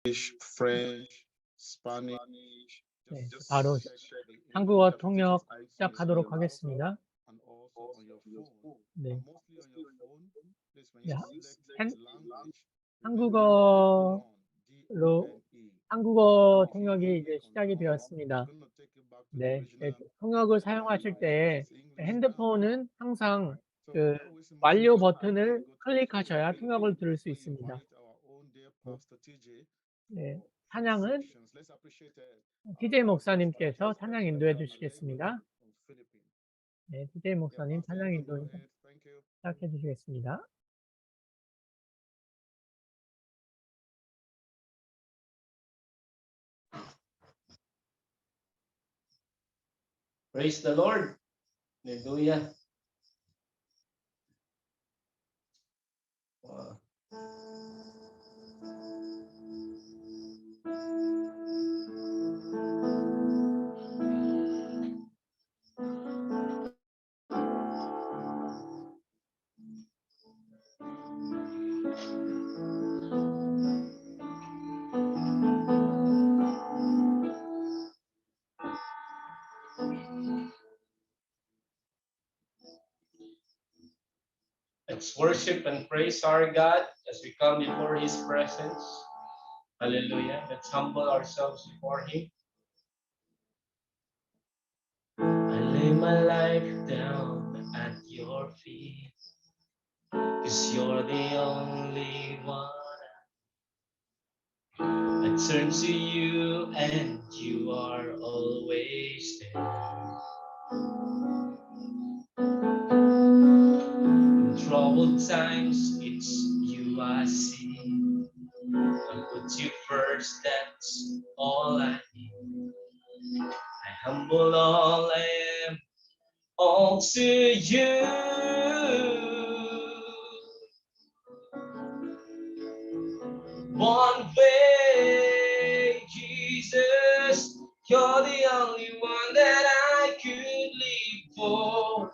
French, Spanish. 네, 바로 한국어 통역 시작하도록 하겠습니다. And also on your phone. 네, And mostly on your phone. Please, when 네, you select the language, 한국어로 DONE. 한국어 통역이 이제 시작이 되었습니다. It's going to take you back to the 네, original. 통역을 사용하실 때 핸드폰은 항상 So 그 without wasting much 완료 more time, 버튼을 let's go to the 클릭하셔야 Philippines. 통역을 들을 수 We 있습니다. invite our own dear Pastor TJ. 네, 찬양은 Sections. Let's appreciate TJ 목사님께서 찬양 인도해 주시겠습니다. from Philippines. 네, TJ Yeah, 목사님 Pastor, 찬양 you can go 인도 ahead. Thank you. 시작해 주시겠습니다. Praise the Lord. Hallelujah. Wow. Let's worship and praise our God as we come before His presence. Hallelujah. Let's humble ourselves before Him. I lay my life down at your feet, 'cause you're the only one. I turn to you and you are always there. In troubled times, it's you I see. I put you first, that's all I need. I humble all I am, all to you. One way, Jesus, you're the only one that I could live for.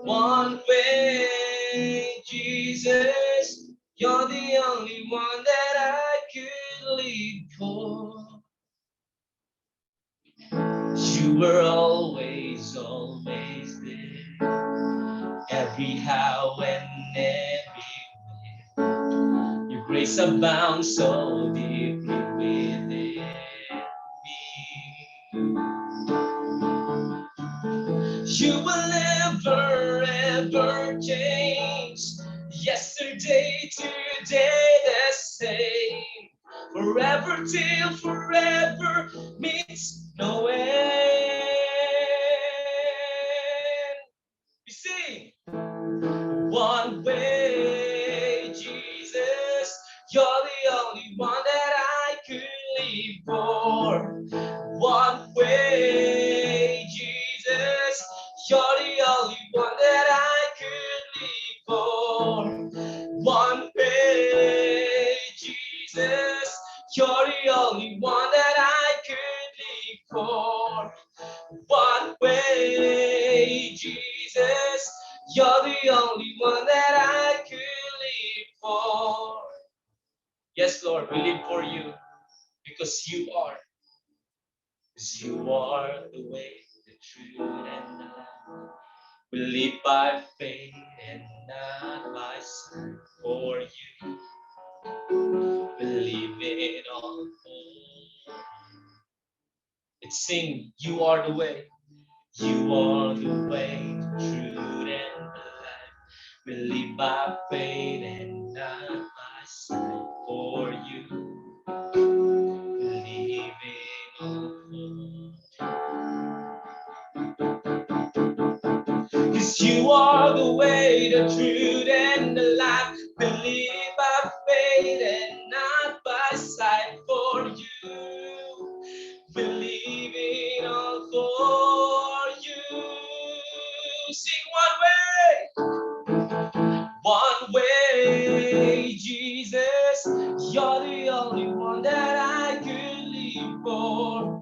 One way, Jesus, you're the only one that I could live for. You were always there, every how and everywhere. Your grace abounds so deeply within me. You will never ever change. Yesterday, today, the same. Forever till forever meets no end. You see, one way, Jesus, you're the only one that I could live for. One way, Jesus, you're the only one that I could live for. One way, Jesus, you're the only one that I could live for. One way, Jesus, you're the only one that I could live for. Yes, Lord, we live for you because you are. Because you are the way, the truth, and the life. We live by faith and not by sight. For you, we live it all for. Let's sing, you are the way. You are the way, the truth, and the life. We live by faith and not by sight. For you, we live it all for. 'Cause you are the way, the truth, and the life. We live by faith and not by sight. For you, we live it all for you. Sing one way, Jesus. You're the only one that I could live for.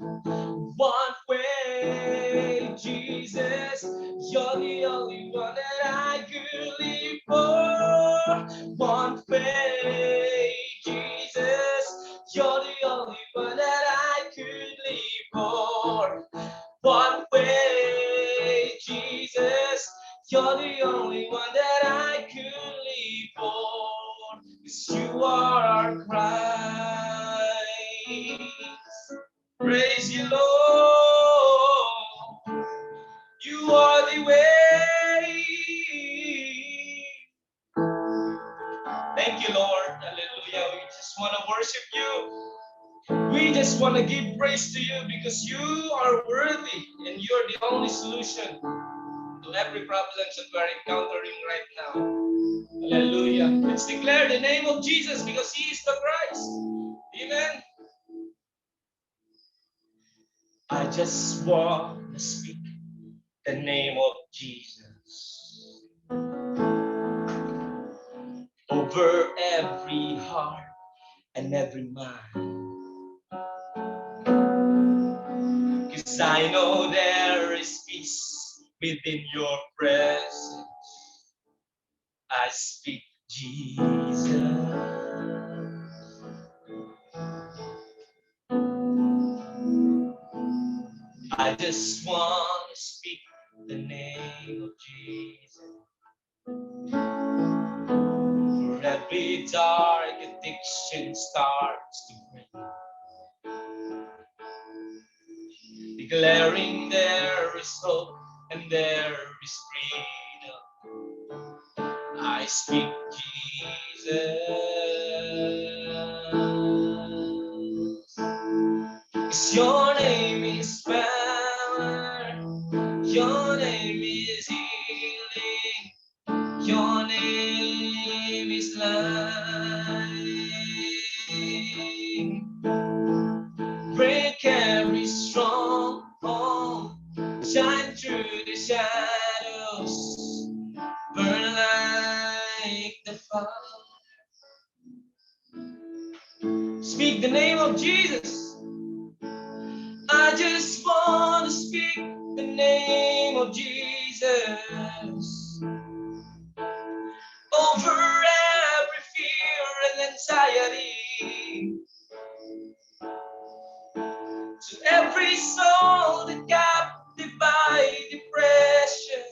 One way, Jesus. You're the only one that I could live for. One way, Jesus. You're you. We just want to give praise to you because you are worthy and you're the only solution to every problem that we're encountering right now. Hallelujah. Let's declare the name of Jesus because He is the Christ. Amen. I just want to speak the name of Jesus over every heart and every mind. 'Cause I know there is peace within your presence. I speak Jesus. I just want to speak the name of Jesus. For every dark addiction starts to break. Declaring there is hope and there is freedom. I speak Jesus. 'Cause your name is power, your name is healing, your name is life. Break every stronghold, shine through the shadows, burn like the fire. Speak the name of Jesus. I just want to speak the name of Jesus over every fear and anxiety. To every soul that captive by depression,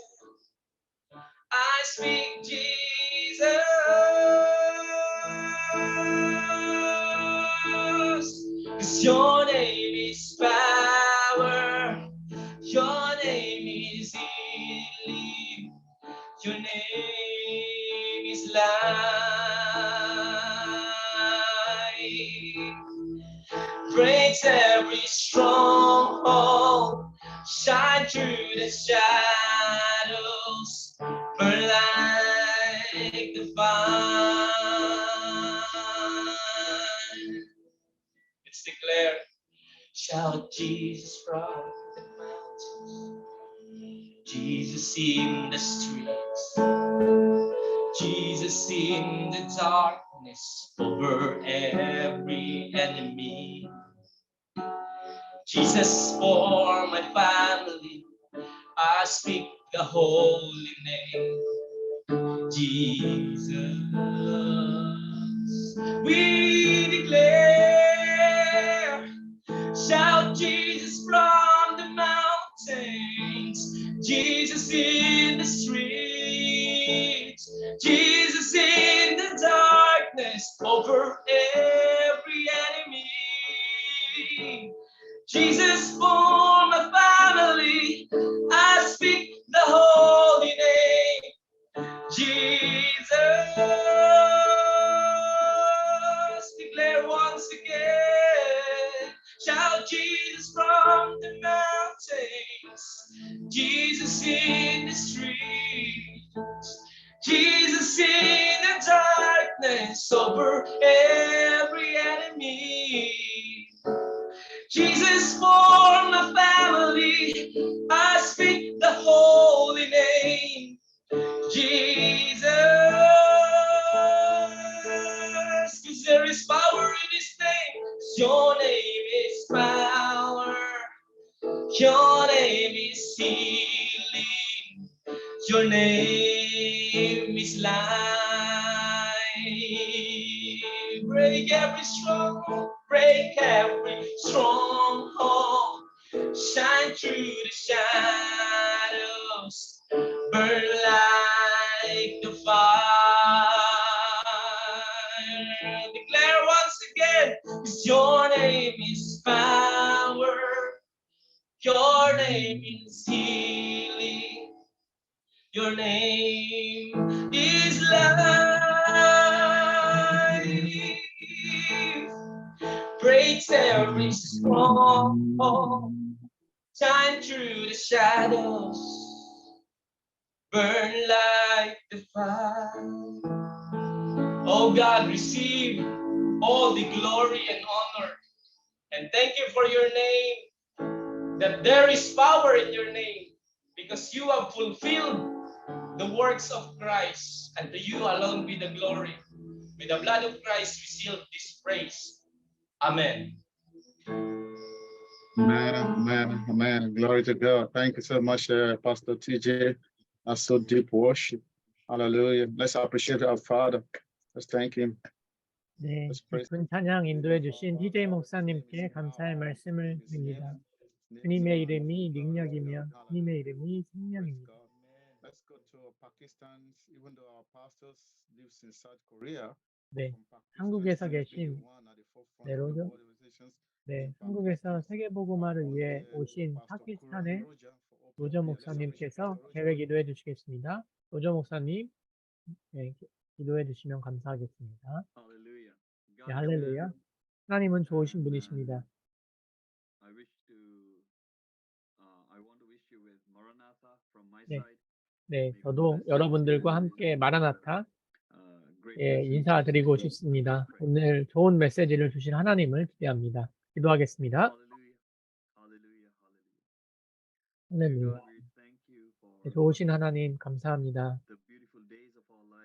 I speak Jesus. 'Cause your name is power, your name is healing, your name is life. Breaks every stronghold, shine through the shadows, burn like the fire. Let's declare, shout Jesus from the mountains, Jesus in the streets, Jesus in the darkness over every enemy. Jesus for my family, I speak the holy name, Jesus. We declare, shout Jesus from the mountains, Jesus in the streets, Jesus in the darkness over every enemy. Jesus for my family, I speak the holy name, Jesus. Declare once again, shout Jesus from the mountains, Jesus in the streets, Jesus in the darkness over every enemy. Jesus for my family, I speak the holy name, Jesus. 'Cause there is power in His name. 'Cause your name is power, your name is healing, your name is life. Break every stronghold, break every stronghold, shine through the shadows, burn like the fire. Declare once again, 'cause your name is power, your name is healing, your name is life. breaks every stronghold. Shine through the shadows, burn like the fire. Oh God, receive all the glory and honor. And thank you for your name, that there is power in your name, because you have fulfilled the works of Christ, and to you alone be the glory. With the blood of Christ, we seal this praise. Amen. Amen. Glory to God. Thank you so much, Pastor TJ. That's so deep worship. Hallelujah. Let's appreciate our Father. Let's thank Him. 네, Let's praise 깊은 찬양 인도해 주신 TJ 목사님께 감사의 말씀을 드립니다. 주님의 이름이 능력이며 주님의 이름이 생명입니다. Let's go to Pakistan. Even though our pastors lives in South Korea, 네, from Pakistan, 한국에서 still 계신 be one at the forefront 네, of the 로저, organizations. 네, 한국에서 세계복음화를 위해 오신 파키스탄의 로저 목사님께서 계획 기도해 주시겠습니다. 로저 목사님, 네, 기도해 주시면 감사하겠습니다. 네, 할렐루야. 하나님은 좋으신 분이십니다. 네, 네, 저도 여러분들과 함께 마라나타 인사드리고 싶습니다. 오늘 좋은 메시지를 주신 하나님을 기대합니다. 기도하겠습니다. 할렐루야. 네, 좋으신 하나님 감사합니다.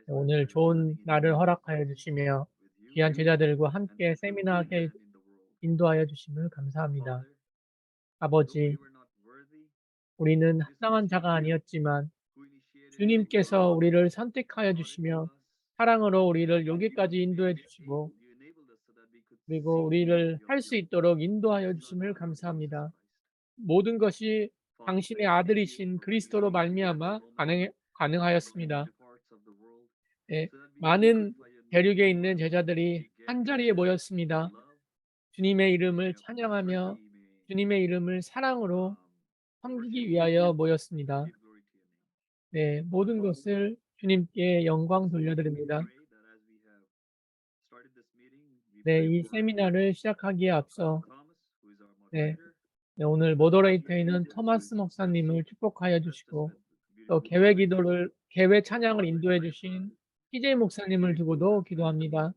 네, 오늘 좋은 날을 허락하여 주시며 귀한 제자들과 함께 세미나에 인도하여 주심을 감사합니다. 아버지, 우리는 합당한 자가 아니었지만 주님께서 우리를 선택하여 주시며 사랑으로 우리를 여기까지 인도해 주시고 그리고 우리를 할 수 있도록 인도하여 주심을 감사합니다. 모든 것이 당신의 아들이신 그리스도로 말미암아 가능하였습니다. 예, 많은 대륙에 있는 제자들이 한자리에 모였습니다. 주님의 이름을 찬양하며 주님의 이름을 사랑으로 섬기기 위하여 모였습니다. 네, 모든 것을 주님께 영광 돌려드립니다. 네, 이 세미나를 시작하기에 앞서 네, 오늘 모더레이터에 있는 토마스 목사님을 축복하여 주시고 또 개회 찬양을 인도해 주신 TJ 목사님을 두고도 기도합니다.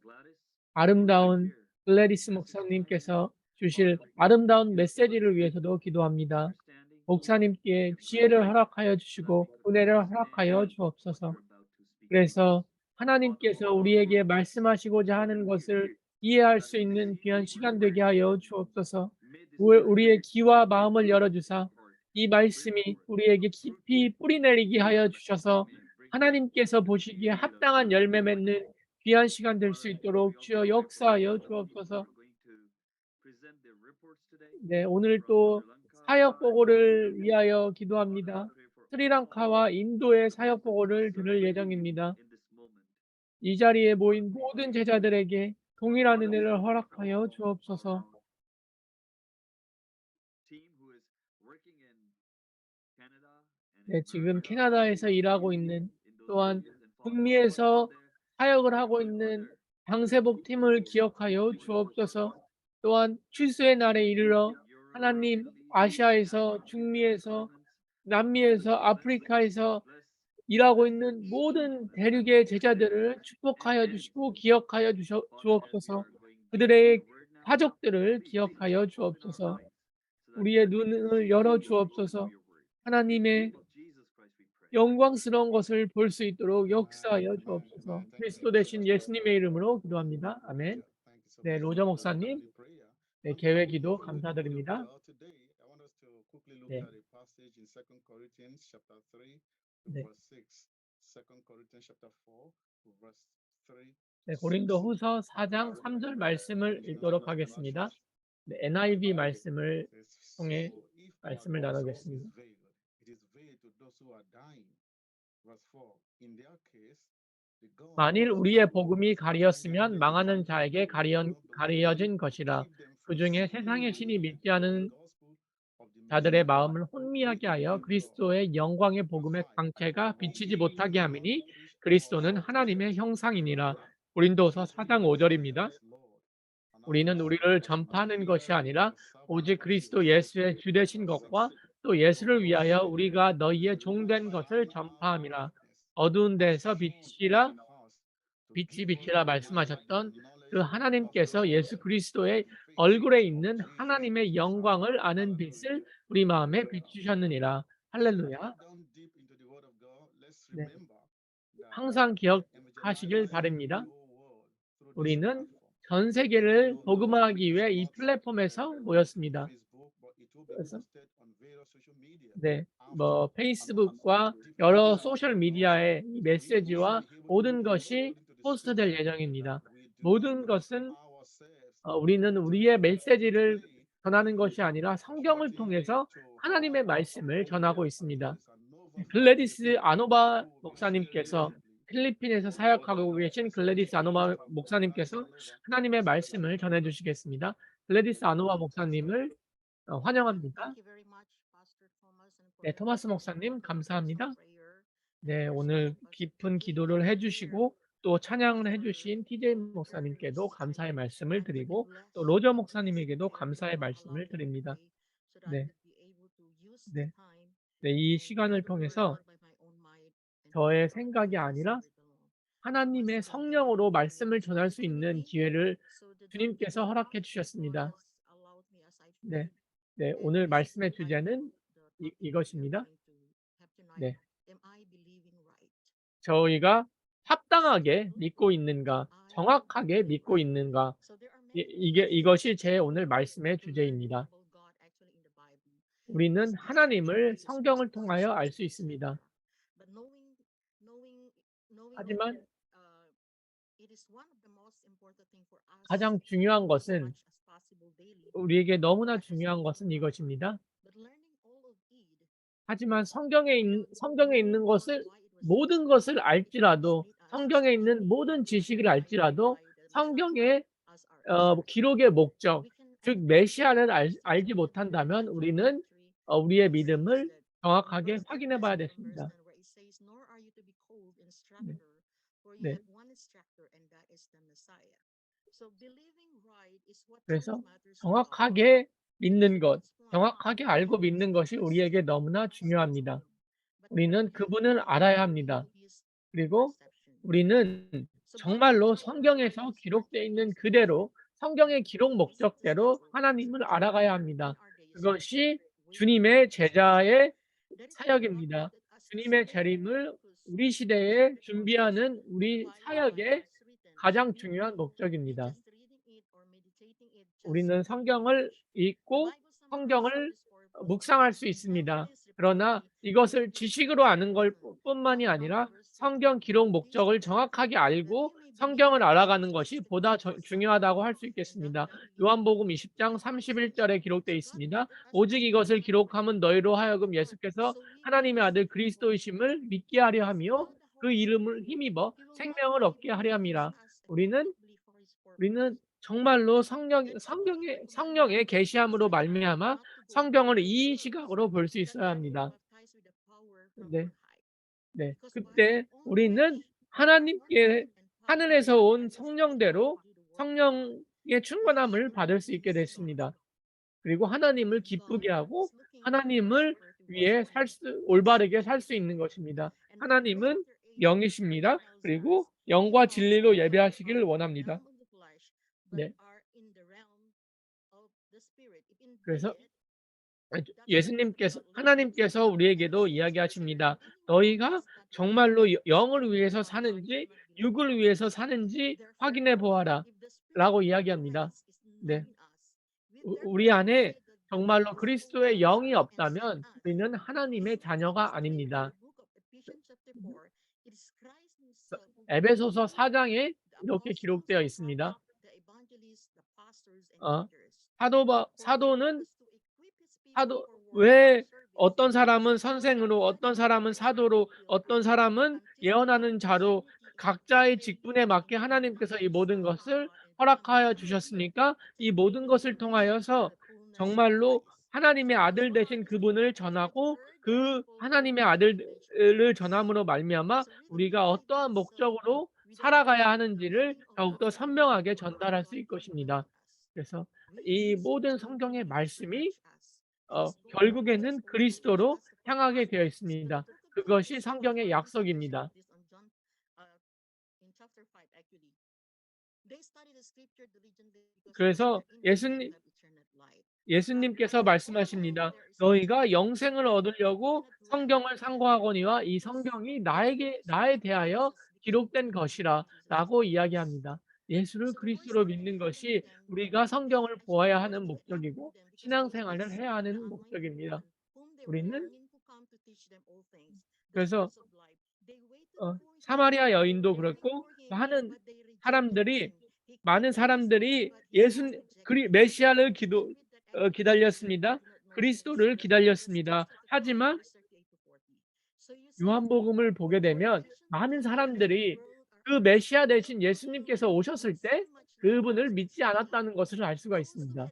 아름다운 글래디스 목사님께서 주실 아름다운 메시지를 위해서도 기도합니다. 목사님께 지혜를 허락하여 주시고 은혜를 허락하여 주옵소서. 그래서 하나님께서 우리에게 말씀하시고자 하는 것을 이해할 수 있는 귀한 시간 되게 하여 주옵소서. 우리의 귀와 마음을 열어주사 이 말씀이 우리에게 깊이 뿌리내리게 하여 주셔서 하나님께서 보시기에 합당한 열매 맺는 귀한 시간 될 수 있도록 주여 역사하여 주옵소서. 네, 오늘 또 사역 보고를 위하여 기도합니다. 스리랑카와 인도의 사역 보고를 들을 예정입니다. 이 자리에 모인 모든 제자들에게 동일한 은혜를 허락하여 주옵소서. 네, 지금 캐나다에서 일하고 있는 또한 북미에서 사역을 하고 있는 장세복 팀을 기억하여 주옵소서. 또한 추수의 날에 이르러 하나님 아시아에서 중미에서 남미에서 아프리카에서 일하고 있는 모든 대륙의 제자들을 축복하여 주시고 기억하여 주옵소서. 그들의 가족들을 기억하여 주옵소서. 우리의 눈을 열어 주옵소서. 하나님의 영광스러운 것을 볼 수 있도록 역사하여 주옵소서. 그리스도 대신 예수님의 이름으로 기도합니다. 아멘. 네, 로저 목사님, 네, 계획 기도 감사드립니다. 네. 네. 네, 고린도후서 4장 3절 말씀을 읽도록 하겠습니다. 네, NIV 말씀을 통해 말씀을 나누겠습니다. 만일 우리의 복음이 가리었으면 망하는 자에게 가리어진 것이라. 그 중에 세상의 신이 믿지 않은 자들의 마음을 혼미하게 하여 그리스도의 영광의 복음의 광채가 비치지 못하게 함이니 그리스도는 하나님의 형상이니라. 고린도서 4장 5절입니다. 우리는 우리를 전파하는 것이 아니라 오직 그리스도 예수의 주 되신 것과 또 예수를 위하여 우리가 너희의 종된 것을 전파함이라. 어두운 데서 빛이 비치라 말씀하셨던 그 하나님께서 예수 그리스도의 얼굴에 있는 하나님의 영광을 아는 빛을 우리 마음에 비추셨느니라. 할렐루야. 네. 항상 기억하시길 바랍니다. 우리는 전 세계를 복음화하기 위해 이 플랫폼에서 모였습니다. 그래서 네, 뭐 페이스북과 여러 소셜 미디어의 이 메시지와 모든 것이 포스트될 예정입니다. 모든 것은 우리는 우리의 메시지를 전하는 것이 아니라 성경을 통해서 하나님의 말씀을 전하고 있습니다. 글래디스 아노바 목사님께서 필리핀에서 사역하고 계신 글래디스 아노바 목사님께서 하나님의 말씀을 전해 주시겠습니다. 글래디스 아노바 목사님을 환영합니다. 네, 토마스 목사님 감사합니다. 네, 오늘 깊은 기도를 해주시고 또 찬양을 해주신 TJ 목사님께도 감사의 말씀을 드리고 또 로저 목사님에게도 감사의 말씀을 드립니다. 네, 네, 네, 이 시간을 통해서 저의 생각이 아니라 하나님의 성령으로 말씀을 전할 수 있는 기회를 주님께서 허락해 주셨습니다. 네, 네, 오늘 말씀의 주제는 이것입니다. 네, 저희가 합당하게 믿고 있는가, 정확하게 믿고 있는가, 이것이 제 오늘 말씀의 주제입니다. 우리는 하나님을 성경을 통하여 알 수 있습니다. 하지만 가장 중요한 것은 우리에게 너무나 중요한 것은 이것입니다. 하지만 성경에 있는 것을 모든 것을 알지라도 성경에 있는 모든 지식을 알지라도 성경의 기록의 목적, 즉 메시아를 알지 못한다면 우리는 우리의 믿음을 정확하게 확인해 봐야 됐습니다. 네. 네. 그래서 정확하게 믿는 것, 정확하게 알고 믿는 것이 우리에게 너무나 중요합니다. 우리는 그분을 알아야 합니다. 그리고 우리는 정말로 성경에서 기록되어 있는 그대로 성경의 기록 목적대로 하나님을 알아가야 합니다. 그것이 주님의 제자의 사역입니다. 주님의 재림을 우리 시대에 준비하는 우리 사역의 가장 중요한 목적입니다. 우리는 성경을 읽고 성경을 묵상할 수 있습니다. 그러나 이것을 지식으로 아는 것 뿐만이 아니라 성경 기록 목적을 정확하게 알고 성경을 알아가는 것이 보다 중요하다고 할 수 있겠습니다. 요한복음 20장 31절에 기록되어 있습니다. 오직 이것을 기록함은 너희로 하여금 예수께서 하나님의 아들 그리스도이심을 믿게 하려 하며 그 이름을 힘입어 생명을 얻게 하려 함이라. 우리는 정말로 성령의 계시함으로 말미암아 성경을 이 시각으로 볼 수 있어야 합니다. 네. 네. 그때 우리는 하나님께 하늘에서 온 성령대로 성령의 충만함을 받을 수 있게 됐습니다. 그리고 하나님을 기쁘게 하고 하나님을 위해 올바르게 살 수 있는 것입니다. 하나님은 영이십니다. 그리고 영과 진리로 예배하시기를 원합니다. 네. 그래서 하나님께서 우리에게도 이야기하십니다. 너희가 정말로 영을 위해서 사는지 육을 위해서 사는지 확인해 보아라 라고 이야기합니다. 네. 우리 안에 정말로 그리스도의 영이 없다면 우리는 하나님의 자녀가 아닙니다. 에베소서 4장에 이렇게 기록되어 있습니다. 왜 어떤 사람은 선생으로, 어떤 사람은 사도로, 어떤 사람은 예언하는 자로 각자의 직분에 맞게 하나님께서 이 모든 것을 허락하여 주셨으니까 이 모든 것을 통하여서 정말로 하나님의 아들 되신 그분을 전하고 그 하나님의 아들을 전함으로 말미암아 우리가 어떠한 목적으로 살아가야 하는지를 더욱더 선명하게 전달할 수 있을 것입니다. 그래서 이 모든 성경의 말씀이 결국에는 그리스도로 향하게 되어 있습니다. 그것이 성경의 약속입니다. 그래서 예수님께서 말씀하십니다. 너희가 영생을 얻으려고 성경을 상고하거니와 이 성경이 나에 대하여 기록된 것이라 라고 이야기합니다. 예수를 그리스도로 믿는 것이 우리가 성경을 보아야 하는 목적이고 신앙생활을 해야 하는 목적입니다. 우리는 그래서 사마리아 여인도 그렇고 많은 사람들이 메시아를 기다렸습니다. 그리스도를 기다렸습니다. 하지만 요한복음을 보게 되면 많은 사람들이 그 메시아 대신 예수님께서 오셨을 때 그분을 믿지 않았다는 것을 알 수가 있습니다.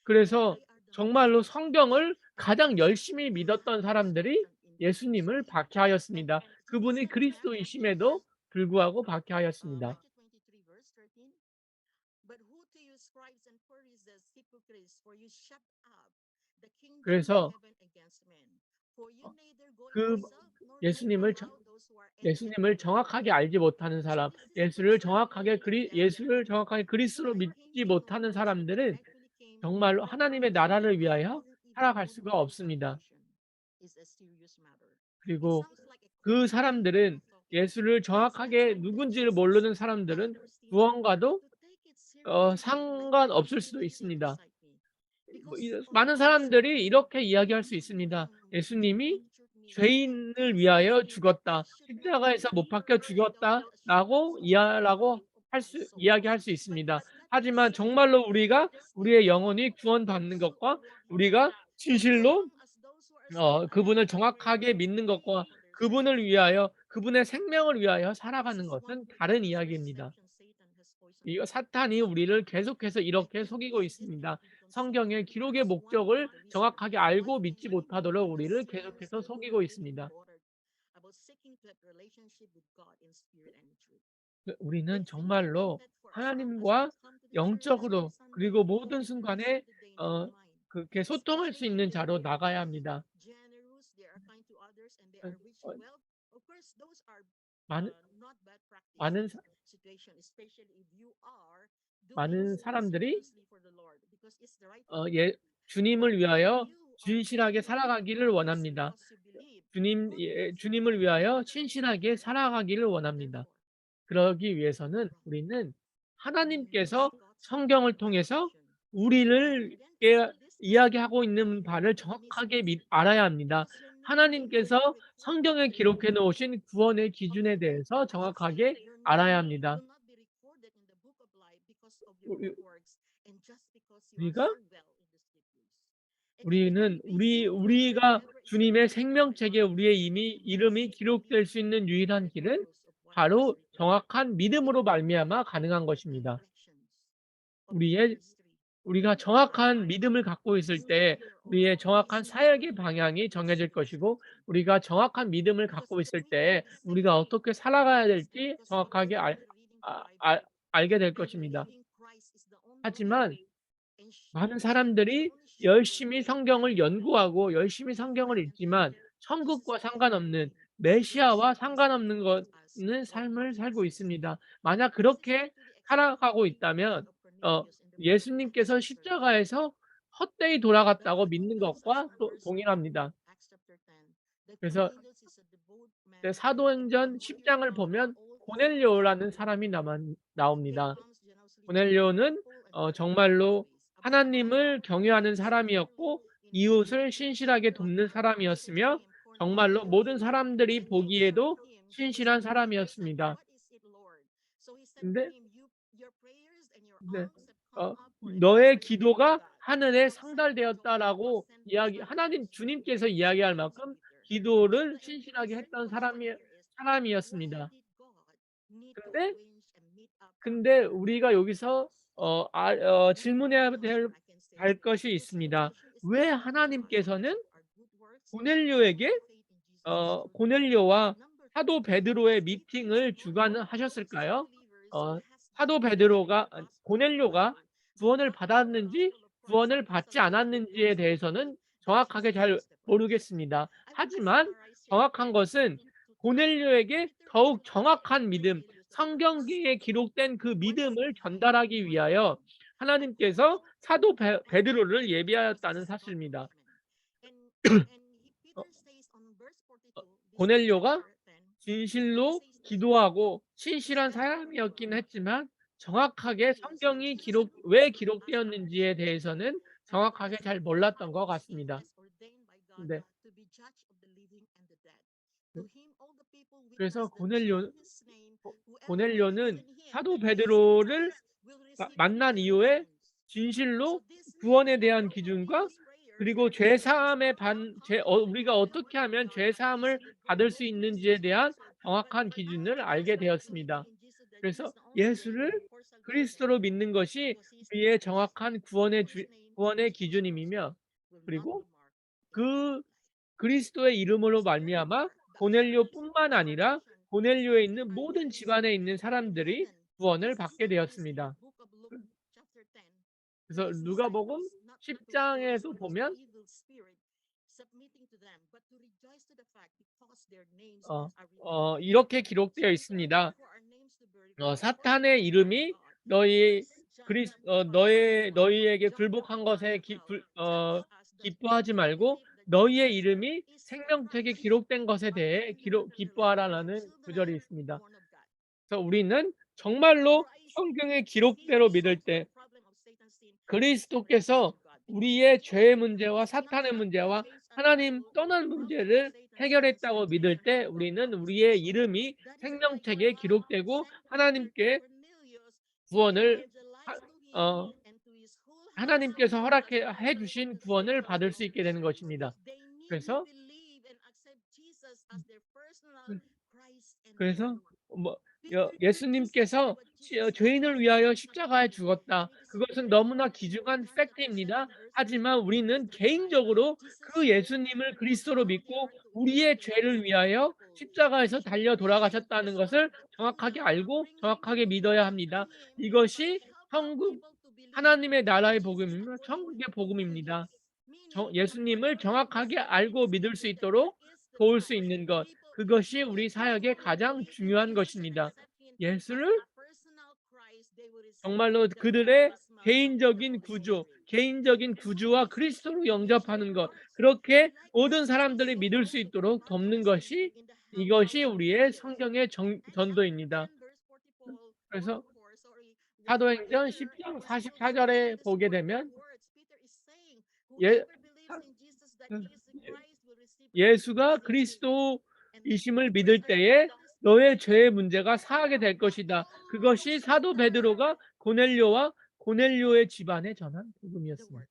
그래서 정말로 성경을 가장 열심히 믿었던 사람들이 예수님을 박해하였습니다. 그분이 그리스도이심에도 불구하고 박해하였습니다. 그래서 그 예수님을 정확하게 알지 못하는 사람, 예수를 정확하게 그리스도로 믿지 못하는 사람들은 정말로 하나님의 나라를 위하여 살아갈 수가 없습니다. 그리고 그 사람들은 예수를 정확하게 누군지를 모르는 사람들은 구원과도 상관없을 수도 있습니다. 많은 사람들이 이렇게 이야기할 수 있습니다. 예수님이 죄인을 위하여 죽었다. 십자가에서 못 박혀 죽었다라고 이야기할 수 있습니다. 하지만 정말로 우리의 영혼이 구원받는 것과 우리가 진실로 그분을 정확하게 믿는 것과 그분의 생명을 위하여 살아가는 것은 다른 이야기입니다. 사탄이 우리를 계속해서 이렇게 속이고 있습니다. 성경의 기록의 목적을 정확하게 알고 믿지 못하도록 우리를 계속해서 속이고 있습니다. 우리는 정말로 하나님과 영적으로 그리고 모든 순간에 그렇게 소통할 수 있는 자로 나가야 합니다. 많은 사람들이 주님을 위하여 진실하게 살아가기를 원합니다. 주님을 위하여 신실하게 살아가기를 원합니다. 그러기 위해서는 우리는 하나님께서 성경을 통해서 우리를 이야기하고 있는 바를 정확하게 알아야 합니다. 하나님께서 성경에 기록해 놓으신 구원의 기준에 대해서 정확하게 알아야 합니다. 우리가 주님의 생명책에 우리의 이름이 기록될 수 있는 유일한 길은 바로 정확한 믿음으로 말미암아 가능한 것입니다. 우리가 정확한 믿음을 갖고 있을 때 우리의 정확한 사역의 방향이 정해질 것이고 우리가 정확한 믿음을 갖고 있을 때 우리가 어떻게 살아가야 될지 정확하게 알게 될 것입니다. 하지만 많은 사람들이 열심히 성경을 연구하고 열심히 성경을 읽지만 천국과 상관없는 메시아와 상관없는 것은 삶을 살고 있습니다. 만약 그렇게 살아가고 있다면 예수님께서 십자가에서 헛되이 돌아갔다고 믿는 것과 동일합니다. 그래서 사도행전 10장을 보면 고넬료라는 사람이 나옵니다. 고넬료는 정말로 하나님을 경외하는 사람이었고 이웃을 신실하게 돕는 사람이었으며 정말로 모든 사람들이 보기에도 신실한 사람이었습니다. 근데 너의 기도가 하늘에 상달되었다라고 하나님 주님께서 이야기할 만큼 기도를 신실하게 했던 사람이었습니다. 근데 우리가 여기서 질문해야 할 것이 있습니다. 왜 하나님께서는 고넬료와 사도 베드로의 미팅을 주관하셨을까요? 사도 베드로가 고넬료가 구원을 받았는지 구원을 받지 않았는지에 대해서는 정확하게 잘 모르겠습니다. 하지만 정확한 것은 고넬료에게 더욱 정확한 믿음, 성경기에 기록된 그 믿음을 전달하기 위하여 하나님께서 사도 베드로를 예비하였다는 사실입니다. 어, 고넬료가 진실로 기도하고 신실한 사람이었긴 했지만 정확하게 성경이 왜 기록되었는지에 대해서는 정확하게 잘 몰랐던 것 같습니다. 네. 그래서 고넬료는 사도 베드로를 만난 이후에 진실로 구원에 대한 기준과 그리고 우리가 어떻게 하면 죄 사함을 받을 수 있는지에 대한 정확한 기준을 알게 되었습니다. 그래서 예수를 그리스도로 믿는 것이 우리의 정확한 구원의 기준임이며, 그리고 그 그리스도의 이름으로 말미암아 고넬료뿐만 아니라 고넬료에 있는 모든 집안에 있는 사람들이 구원을 받게 되었습니다. 그래서 누가복음 10장에서 보면 이렇게 기록되어 있습니다. 사탄의 이름이 너희에게 굴복한 것에 기뻐하지 말고 너희의 이름이 생명책에 기록된 것에 대해 기뻐하라는 구절이 있습니다. 그래서 우리는 정말로 성경의 기록대로 믿을 때 그리스도께서 우리의 죄의 문제와 사탄의 문제와 하나님 떠난 문제를 해결했다고 믿을 때 우리는 우리의 이름이 생명책에 기록되고 하나님께 구원을 하나님께서 허락해 주신 구원을 받을 수 있게 되는 것입니다. 그래서 예수님께서 죄인을 위하여 십자가에 죽었다. 그것은 너무나 귀중한 팩트입니다. 하지만 우리는 개인적으로 그 예수님을 그리스도로 믿고 우리의 죄를 위하여 십자가에서 달려 돌아가셨다는 것을 정확하게 알고 정확하게 믿어야 합니다. 이것이 하나님의 나라의 복음이며 천국의 복음입니다. 예수님을 정확하게 알고 믿을 수 있도록 도울 수 있는 것, 그것이 우리 사역의 가장 중요한 것입니다. 예수를 정말로 그들의 개인적인 구주와 그리스도로 영접하는 것, 그렇게 모든 사람들이 믿을 수 있도록 돕는 것이 이것이 우리의 성경의 전도입니다. 그래서 사도행전 10장 44절에 보게 되면 예수가 그리스도이심을 믿을 때에 너의 죄의 문제가 사하게 될 것이다. 그것이 사도 베드로가 고넬료와 고넬료의 집안에 전한 복음이었습니다.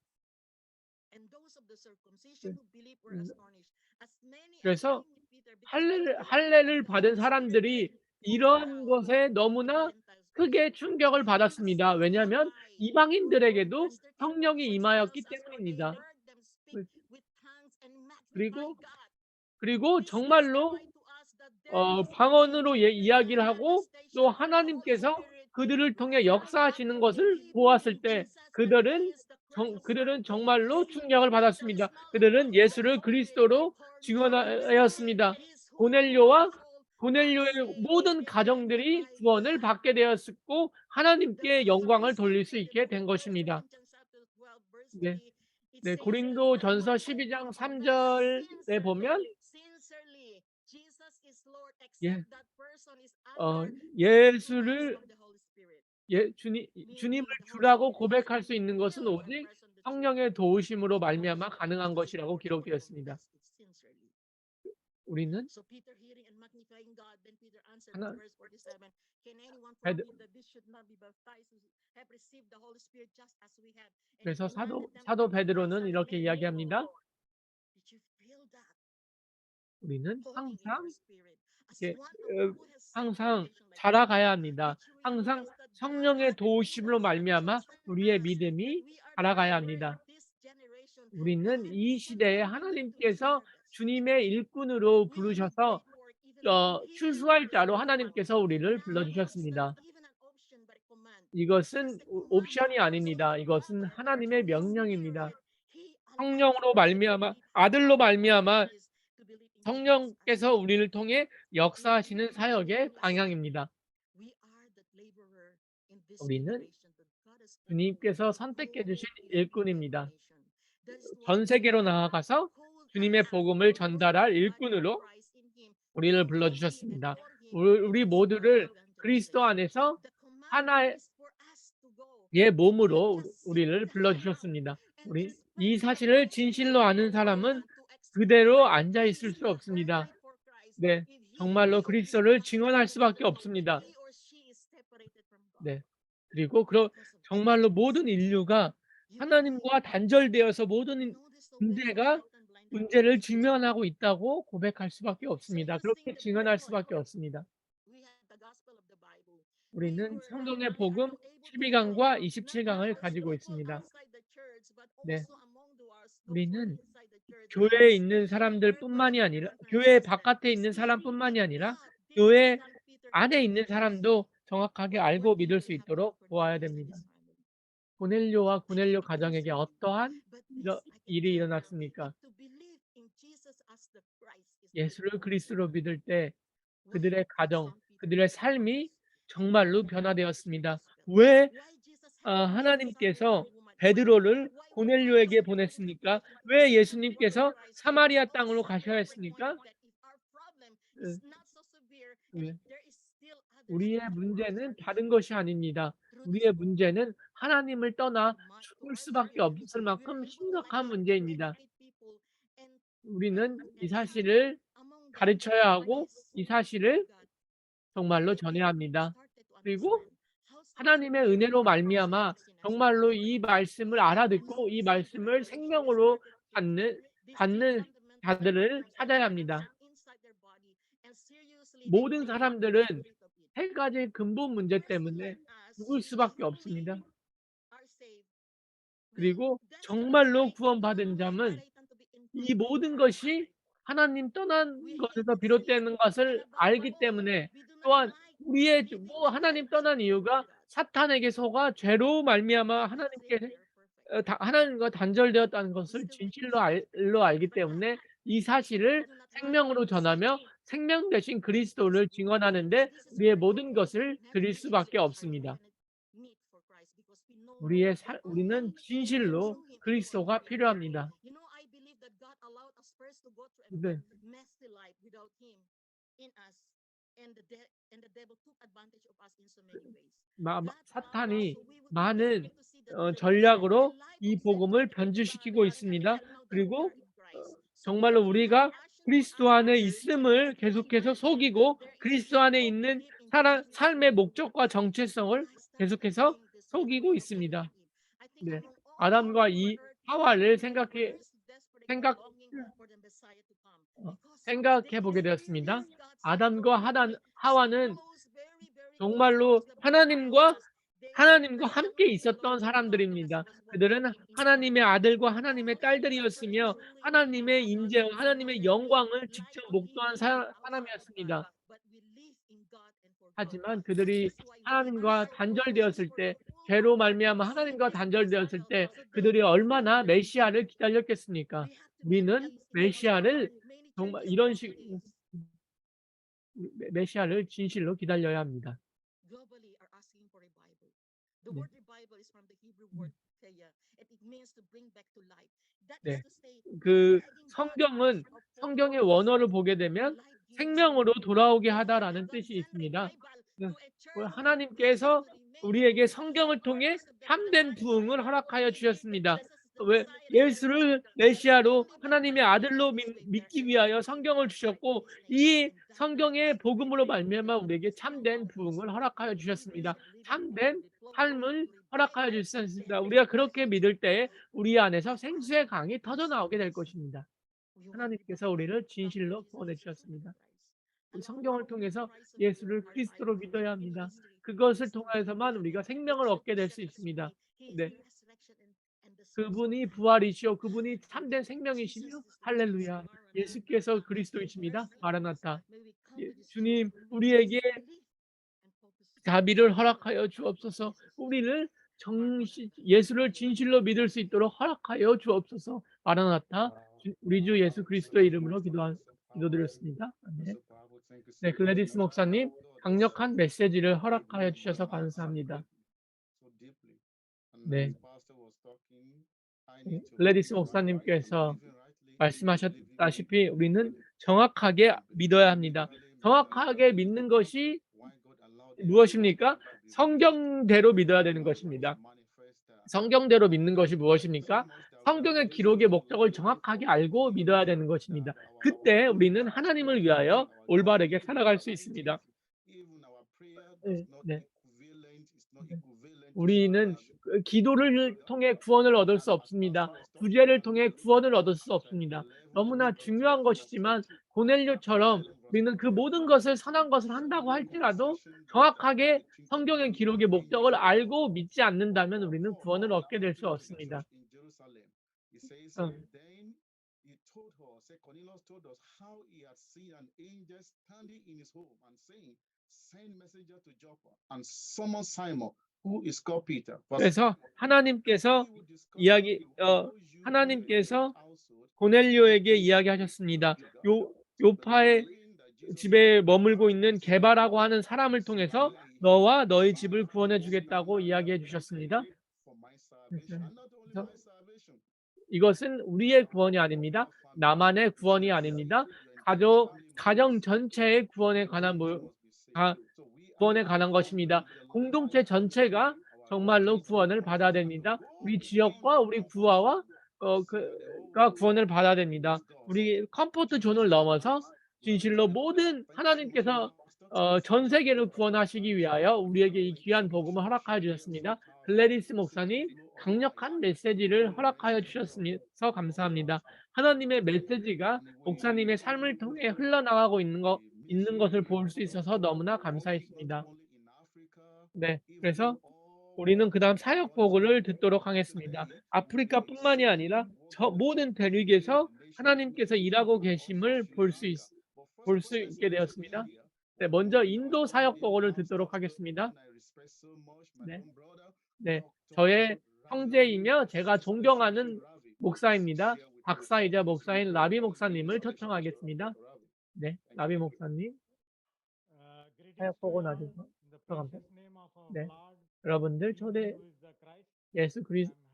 그래서 할례를 받은 사람들이 이런 것에 너무나 크게 충격을 받았습니다. 왜냐하면 이방인들에게도 성령이 임하였기 때문입니다. 그리고 정말로 방언으로 이야기를 하고 또 하나님께서 그들을 통해 역사하시는 것을 보았을 때 그들은 정말로 충격을 받았습니다. 그들은 예수를 그리스도로 증언하였습니다. 고넬료의 모든 가정들이 구원을 받게 되었고 하나님께 영광을 돌릴 수 있게 된 것입니다. 네, 고린도전서 12장 3절에 보면 예수를 주님을 주라고 고백할 수 있는 것은 오직 성령의 도우심으로 말미암아 가능한 것이라고 기록되었습니다. 우리는 그래서 사도 베드로는 이렇게 이야기합니다. 우리는 항상 자라가야 합니다. 항상 성령의 도우심으로 말미암아 우리의 믿음이 자라가야 합니다. 우리는 이 시대에 하나님께서 주님의 일꾼으로 부르셔서 추수할 자로 하나님께서 우리를 불러주셨습니다. 이것은 옵션이 아닙니다. 이것은 하나님의 명령입니다. 성령으로 말미암아 아들로 말미암아 성령께서 우리를 통해 역사하시는 사역의 방향입니다. 우리는 주님께서 선택해 주신 일꾼입니다. 전 세계로 나아가서 주님의 복음을 전달할 일꾼으로 우리를 불러주셨습니다. 우리 모두를 그리스도 안에서 하나의 몸으로 우리를 불러주셨습니다. 우리 이 사실을 진실로 아는 사람은 그대로 앉아 있을 수 없습니다. 네, 정말로 그리스도를 증언할 수밖에 없습니다. 네, 그리고 정말로 모든 인류가 하나님과 단절되어서 모든 문제를 직면하고 있다고 고백할 수밖에 없습니다. 그렇게 증언할 수밖에 없습니다. 우리는 성경의 복음 12강과 27강을 가지고 있습니다. 네, 우리는 교회에 있는 사람들뿐만이 아니라 교회 바깥에 있는 사람뿐만이 아니라 교회 안에 있는 사람도 정확하게 알고 믿을 수 있도록 도와야 됩니다. 고넬료와 고넬료 가정에게 어떠한 일이 일어났습니까? 예수를 그리스도로 믿을 때 그들의 가정, 그들의 삶이 정말로 변화되었습니다. 왜 하나님께서 베드로를 고넬료에게 보냈습니까? 왜 예수님께서 사마리아 땅으로 가셔야 했습니까? 우리의 문제는 다른 것이 아닙니다. 우리의 문제는 하나님을 떠나 죽을 수밖에 없을 만큼 심각한 문제입니다. 우리는 이 사실을 가르쳐야 하고 이 사실을 정말로 전해야 합니다. 그리고 하나님의 은혜로 말미암아 정말로 이 말씀을 알아듣고 이 말씀을 생명으로 받는 자들을 찾아야 합니다. 모든 사람들은 세 가지 근본 문제 때문에 죽을 수밖에 없습니다. 그리고 정말로 구원받은 자는 이 모든 것이 하나님 떠난 것에서 비롯되는 것을 알기 때문에 또한 우리의 하나님 떠난 이유가 사탄에게 속아 죄로 말미암아 하나님과 단절되었다는 것을 진실로 알기 때문에 이 사실을 생명으로 전하며 생명 대신 그리스도를 증언하는데 우리의 모든 것을 드릴 수밖에 없습니다. 우리는 진실로 그리스도가 필요합니다. 네. 사탄이 많은 전략으로 이 복음을 변질시키고 있습니다. 그리고 정말로 우리가 그리스도 안에 있음을 계속해서 속이고 그리스도 안에 있는 삶의 목적과 정체성을 계속해서 속이고 있습니다. 네. 아담과 하와를 생각해 보게 되었습니다. 아담과 하와는 정말로 하나님과 함께 있었던 사람들입니다. 그들은 하나님의 아들과 하나님의 딸들이었으며 하나님의 임재와 하나님의 영광을 직접 목도한 사람이었습니다. 하지만 그들이 하나님과 단절되었을 때, 죄로 말미암아 하나님과 단절되었을 때 그들이 얼마나 메시아를 기다렸겠습니까? 우리는 메시아를 정말 메시아를 진실로 기다려야 합니다. 네. 성경의 원어를 보게 되면 생명으로 돌아오게 하다라는 뜻이 있습니다. 하나님께서 우리에게 성경을 통해 참된 부흥을 허락하여 주셨습니다. 왜 예수를 메시아로 하나님의 아들로 믿기 위하여 성경을 주셨고 이 성경의 복음으로 말미암아 우리에게 참된 부흥을 허락하여 주셨습니다. 참된 삶을 허락하여 주셨습니다. 우리가 그렇게 믿을 때 우리 안에서 생수의 강이 터져 나오게 될 것입니다. 하나님께서 우리를 진실로 구원해 주셨습니다. 성경을 통해서 예수를 그리스도로 믿어야 합니다. 그것을 통해서만 우리가 생명을 얻게 될 수 있습니다. 네. 그분이 부활이시오. 그분이 참된 생명이시며 할렐루야. 예수께서 그리스도이십니다. 마라나타. 주님, 우리에게 자비를 허락하여 주옵소서. 우리를 예수를 진실로 믿을 수 있도록 허락하여 주옵소서. 마라나타, 우리 주 예수 그리스도의 이름으로 기도드렸습니다. 아멘. 네, 글래디스 목사님, 강력한 메시지를 허락하여 주셔서 감사합니다. 네. 글래디스 목사님께서 말씀하셨다시피 우리는 정확하게 믿어야 합니다. 정확하게 믿는 것이 무엇입니까? 성경대로 믿어야 되는 것입니다. 성경대로 믿는 것이 무엇입니까? 성경의 기록의 목적을 정확하게 알고 믿어야 되는 것입니다. 그때 우리는 하나님을 위하여 올바르게 살아갈 수 있습니다. 네. 우리는 기도를 통해 구원을 얻을 수 없습니다. 구제를 통해 구원을 얻을 수 없습니다. 너무나 중요한 것이지만 고넬료처럼 우리는 그 모든 것을 선한 것을 한다고 할지라도 정확하게 성경의 기록의 목적을 알고 믿지 않는다면 우리는 구원을 얻게 될 수 없습니다. 그래서 하나님께서 고넬료에게 이야기하셨습니다. 요파의 집에 머물고 있는 게바라고 하는 사람을 통해서 너와 너희 집을 구원해 주겠다고 이야기해 주셨습니다. 그래서 이것은 우리의 구원이 아닙니다. 나만의 구원이 아닙니다. 가정 전체의 구원에 관한 것입니다. 공동체 전체가 정말로 구원을 받아야 됩니다. 우리 지역과 우리 구화와 구원을 받아야 됩니다. 우리 컴포트 존을 넘어서 진실로 모든 하나님께서 전 세계를 구원하시기 위하여 우리에게 이 귀한 복음을 허락하여 주셨습니다. 글래디스 목사님, 강력한 메시지를 허락하여 주셔서 감사합니다. 하나님의 메시지가 목사님의 삶을 통해 흘러나가고 있는 것을 볼 수 있어서 너무나 감사했습니다. 네, 그래서 우리는 그다음 사역 보고를 듣도록 하겠습니다. 아프리카뿐만이 아니라 모든 대륙에서 하나님께서 일하고 계심을 볼 수 있게 되었습니다. 네, 먼저 인도 사역 보고를 듣도록 하겠습니다. 네, 저의 형제이며 제가 존경하는 목사입니다. 박사이자 목사인 라비 목사님을 초청하겠습니다. 네, 라비 목사님. 사역 보고 나주세요. 네, 여러분들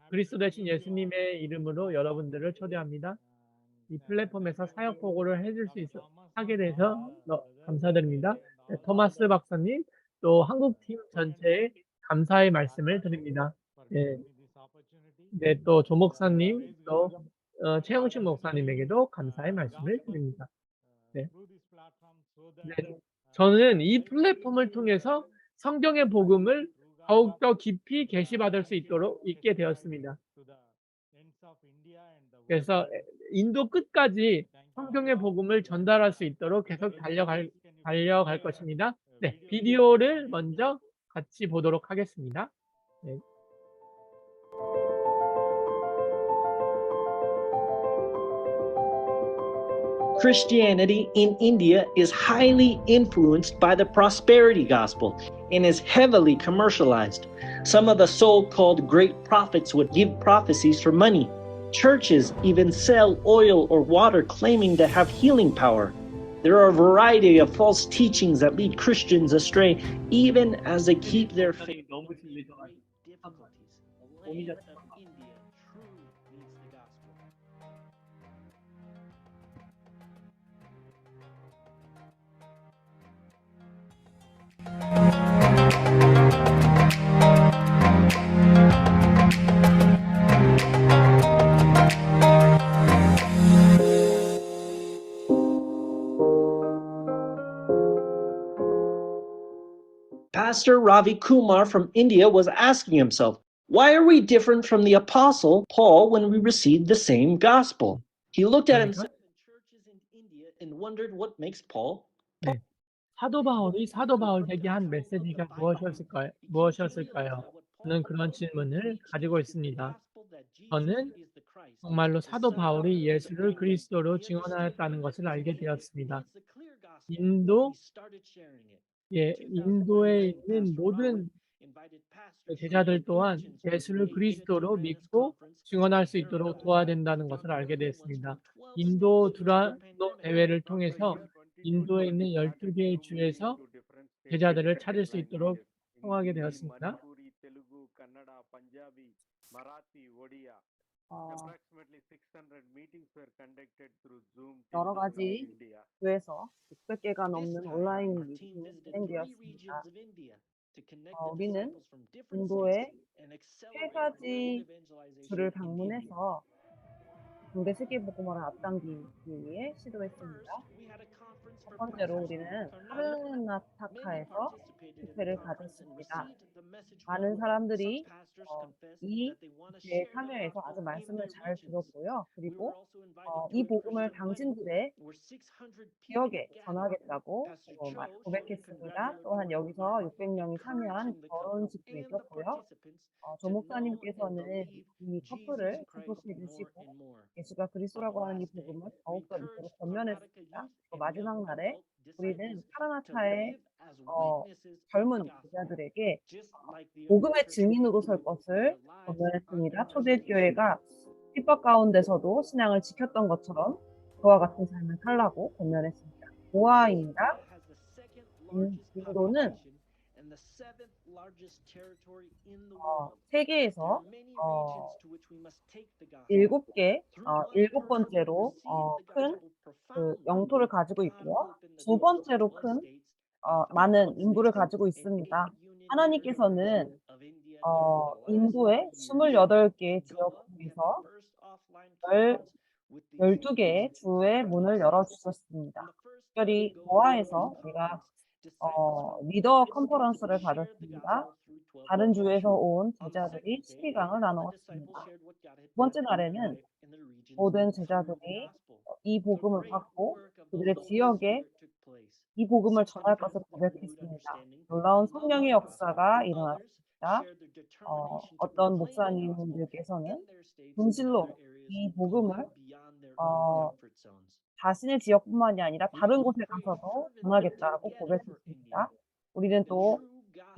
그리스도 대신 예수님의 이름으로 여러분들을 초대합니다. 이 플랫폼에서 사역 보고를 하게 돼서 감사드립니다. 네, 토마스 박사님, 또 한국팀 전체에 감사의 말씀을 드립니다. 네, 또 조 목사님, 또 최영식 목사님에게도 감사의 말씀을 드립니다. 네. 저는 이 플랫폼을 통해서 성경의 복음을 더욱더 깊이 계시받을 수 있게 되었습니다. 그래서 인도 끝까지 성경의 복음을 전달할 수 있도록 계속 달려갈 것입니다. 네, 비디오를 먼저 같이 보도록 하겠습니다. 네. Christianity in India is highly influenced by the prosperity gospel and is heavily commercialized. Some of the so-called great prophets would give prophecies for money. Churches even sell oil or water claiming to have healing power. There are a variety of false teachings that lead Christians astray even as they keep their faith. Difficulties. The land of India truly needs the gospel. Pastor Ravi Kumar from India was asking himself, why are we different from the apostle Paul when we received the same gospel? He looked at himself in churches in India and wondered what makes Paul. 네. 사도 바울이 사도 바울에게 한 메시지가 무엇이었을까요? 저는 그런 질문을 가지고 있습니다. 저는 정말로 사도 바울이 예수를 그리스도로 증언하였다는 것을 알게 되었습니다. 예, 인도에 있는 모든 제자들 또한 예수를 그리스도로 믿고 증언할 수 있도록 도와야 된다는 것을 알게 되었습니다. 인도 두라노 대회를 통해서 인도에 있는 12개의 주에서 제자들을 찾을 수 있도록 통하게 되었습니다. 여러 가지 교회에서 600개가 넘는 온라인 미팅이 진행되었습니다. 우리는 인도의 세 가지 주를 방문해서 중대 세계복음화를 앞당기기 위해 시도했습니다. 첫 번째로 우리는 카르나타카에서 집회를 가졌습니다. 많은 사람들이 이 집회에 참여해서 아주 말씀을 잘 들었고요. 그리고 이 복음을 당신들의 지역에 전하겠다고 고백했습니다. 또한 여기서 600명이 참여한 결혼식도 있었고요. 조 목사님께서는 이 커플을 축복해 주시고 예수가 그리스도라고 하는 이 복음을 더욱더 믿도록 권면했습니다. 또 마지막 날에 우리는 카라나타의 젊은 제자들에게 복음의 증인으로 설 것을 권면했습니다. 초대교회가 핍박 가운데서도 신앙을 지켰던 것처럼 그와 같은 삶을 살라고 권면했습니다. 고아입니다. 인도는 세계에서 7 번째로 큰 영토를 가지고 있고요. 2번째로 큰 많은 인구를 가지고 있습니다. 하나님께서는 인도의 28개의 지역 중에서 12개의 주의 문을 열어주셨습니다. 특별히 고아에서 우리가 리더 컨퍼런스를 가졌습니다. 다른 주에서 온 제자들이 12강을 나누었습니다. 두 번째 날에는 모든 제자들이 이 복음을 받고 그들의 지역에 이 복음을 전할 것을 고백했습니다. 놀라운 성령의 역사가 일어났습니다. 어떤 목사님들께서는 분실로 이 복음을 자신의 지역뿐만이 아니라 다른 곳에 가서도 전하겠다고 고백했습니다. 우리는 또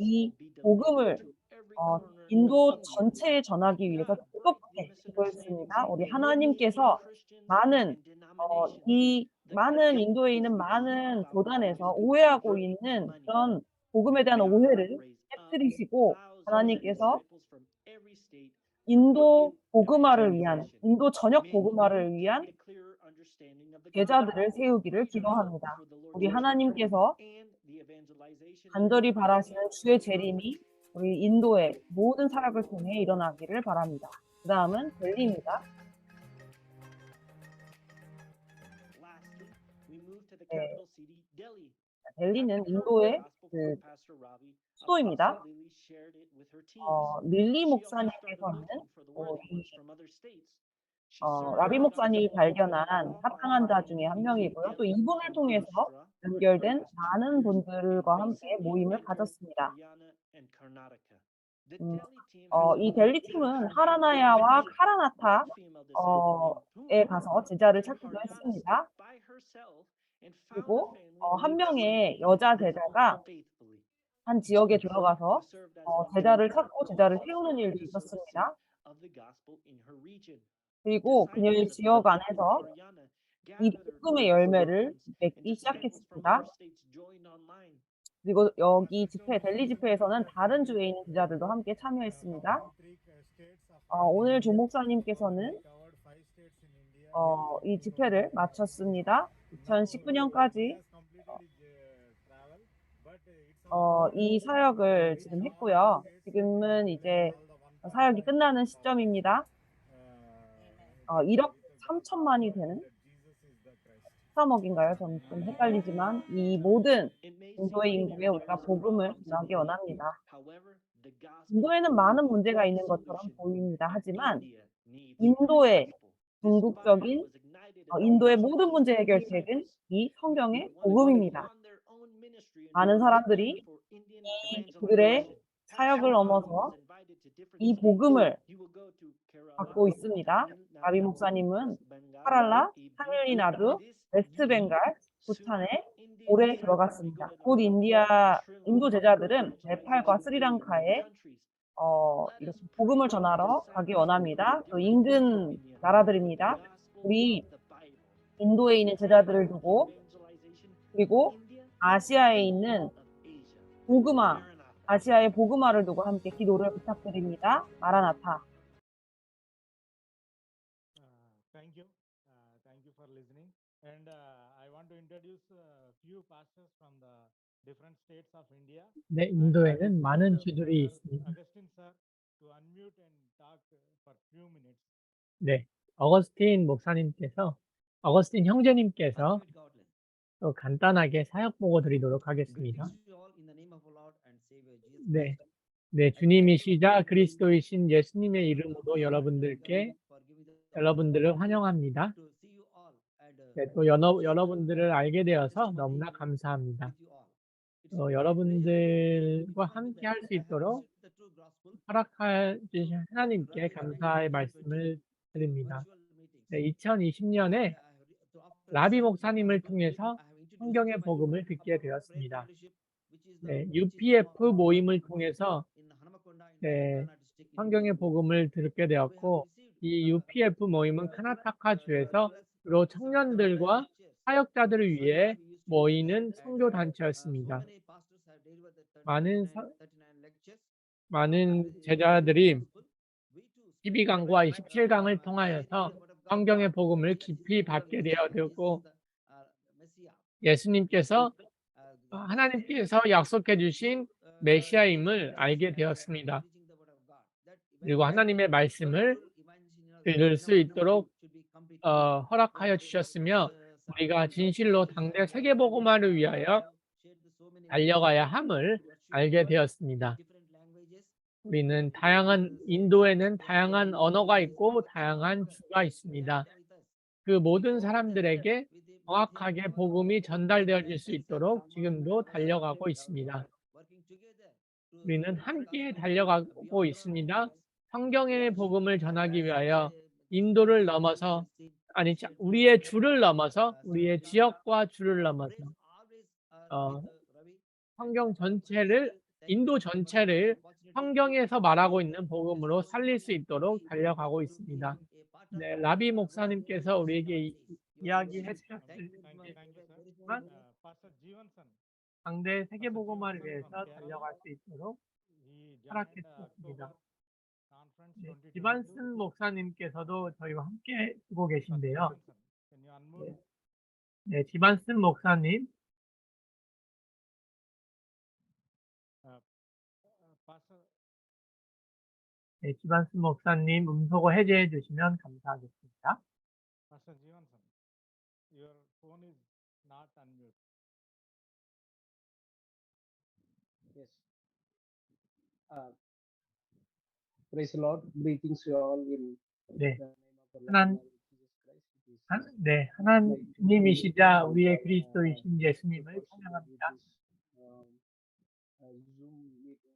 이 복음을 인도 전체에 전하기 위해서 뜨겁게 기도했습니다. 우리 하나님께서 많은 인도에 있는 많은 교단에서 오해하고 있는 그런 복음에 대한 오해를 깨뜨리시고 하나님께서 인도 복음화를 위한, 인도 전역 복음화를 위한 제자들을 세우기를 기도합니다. 우리 하나님께서 간절히 바라시는 주의 재림이 우리 인도의 모든 사역을 통해 일어나기를 바랍니다. 그 다음은 델리입니다. 델리는 인도의 수도입니다. 릴리 목사님께서는 라비 목사님이 발견한 합당한 자 중에 한 명이고요. 또 이분을 통해서 연결된 많은 분들과 함께 모임을 가졌습니다. 이 델리 팀은 하라나야와 카라나타에 가서 제자를 찾기도 했습니다. 그리고 한 명의 여자 제자가 한 지역에 들어가서 제자를 찾고 제자를 세우는 일도 있었습니다. 그리고 그녀의 지역 안에서 이 복음의 열매를 맺기 시작했습니다. 그리고 여기 델리 집회에서는 다른 주에 있는 제자들도 함께 참여했습니다. 오늘 조 목사님께서는 이 집회를 마쳤습니다. 2019년까지 이 사역을 지금 했고요. 지금은 이제 사역이 끝나는 시점입니다. 1억 3천만이 되는 3억인가요? 좀 헷갈리지만 이 모든 인도의 인구에 우리가 복음을 전하기 원합니다. 인도에는 많은 문제가 있는 것처럼 보입니다. 하지만 인도의 궁극적인 인도의 모든 문제 해결책은 이 성경의 복음입니다. 많은 사람들이 그들의 사역을 넘어서 이 복음을 받고 있습니다. 라비 목사님은 카랄라, 타밀리나두, 웨스트벵갈, 부탄에 올해 들어갔습니다. 곧 인도 제자들은 네팔과 스리랑카에 이렇게 복음을 전하러 가기 원합니다. 또 인근 나라들입니다. 우리 인도에 있는 제자들을 두고 그리고 아시아에 있는 아시아의 복음화를 두고 함께 기도를 부탁드립니다. 마라나타. Thank you. Thank you for listening. And I want to introduce a few pastors from the different states of India. 네, 인도에는 많은 주들이 있습니다. Augustine sir to unmute and talk for few minutes. 네, 어거스틴 형제님께서 또 간단하게 사역 보고 드리도록 하겠습니다. 네, 네, 주님이시자 그리스도이신 예수님의 이름으로 여러분들을 환영합니다. 네, 또 여러분들을 알게 되어서 너무나 감사합니다. 여러분들과 함께 할 수 있도록 허락해 주신 하나님께 감사의 말씀을 드립니다. 네, 2020년에 라비 목사님을 통해서 성경의 복음을 듣게 되었습니다. 네, UPF 모임을 통해서 네, 성경의 복음을 듣게 되었고, 이 UPF 모임은 카나타카 주에서 주로 청년들과 사역자들을 위해 모이는 선교 단체였습니다. 많은 제자들이 12강과 27강을 통하여서 성경의 복음을 깊이 받게 되었고, 예수님께서 하나님께서 약속해 주신 메시아임을 알게 되었습니다. 그리고 하나님의 말씀을 들을 수 있도록 허락하여 주셨으며, 우리가 진실로 당대 세계복음화를 위하여 달려가야 함을 알게 되었습니다. 우리는 인도에는 다양한 언어가 있고 다양한 주가 있습니다. 그 모든 사람들에게 정확하게 복음이 전달되어질 수 있도록 지금도 달려가고 있습니다. 우리는 함께 달려가고 있습니다. 성경의 복음을 전하기 위하여 인도를 넘어서, 우리의 주를 넘어서, 우리의 지역과 주를 넘어서 인도 전체를 성경에서 말하고 있는 복음으로 살릴 수 있도록 달려가고 있습니다. 네, 라비 목사님께서 우리에게 이야기해 주셨지만 Pastor Jivansan. 당대 세계복음화를 위해서 달려갈 수 있도록 허락해 주셨습니다. 네, 지반슨 목사님께서도 저희와 함께 두고 계신데요. Can you unmute? 네, 지반슨 목사님, Pastor 네, 지반슨 목사님 음소거 해제해 주시면 감사하겠습니다. Pastor Jivansan, your phone is not unmute. Yes. Praise the Lord. Greetings to you all in 네, the name of the Lord Jesus Christ. It is 네, 하나님이시자 우리의 그리스도이신 예수님을 찬양합니다. Zoom meeting.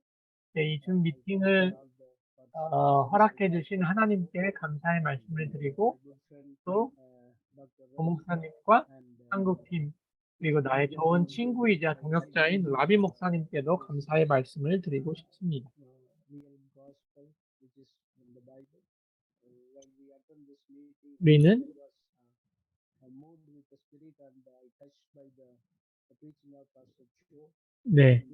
네, 이 줌 미팅을 허락해 주신 하나님께 감사의 말씀을 드리고, 또 고목사님과 한국팀, 그리고 나의 좋은 친구이자 동역자인 라비 목사님께도 감사의 말씀을 드리고 싶습니다. 우리는 네,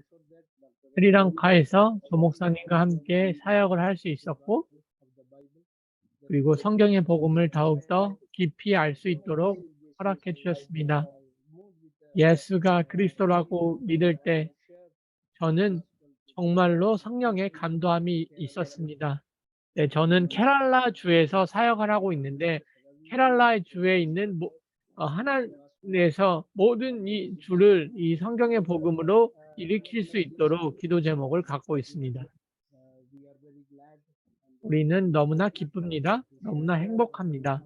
스리랑카에서 조 목사님과 함께 사역을 할 수 있었고, 그리고 성경의 복음을 더욱더 깊이 알 수 있도록 허락해 주셨습니다. 예수가 그리스도라고 믿을 때 저는 정말로 성령의 감동함이 있었습니다. 네, 저는 케랄라 주에서 사역을 하고 있는데, 케랄라 주에 있는 하나님에서 모든 이 주를 이 성경의 복음으로 일으킬 수 있도록 기도 제목을 갖고 있습니다. 우리는 너무나 기쁩니다. 너무나 행복합니다.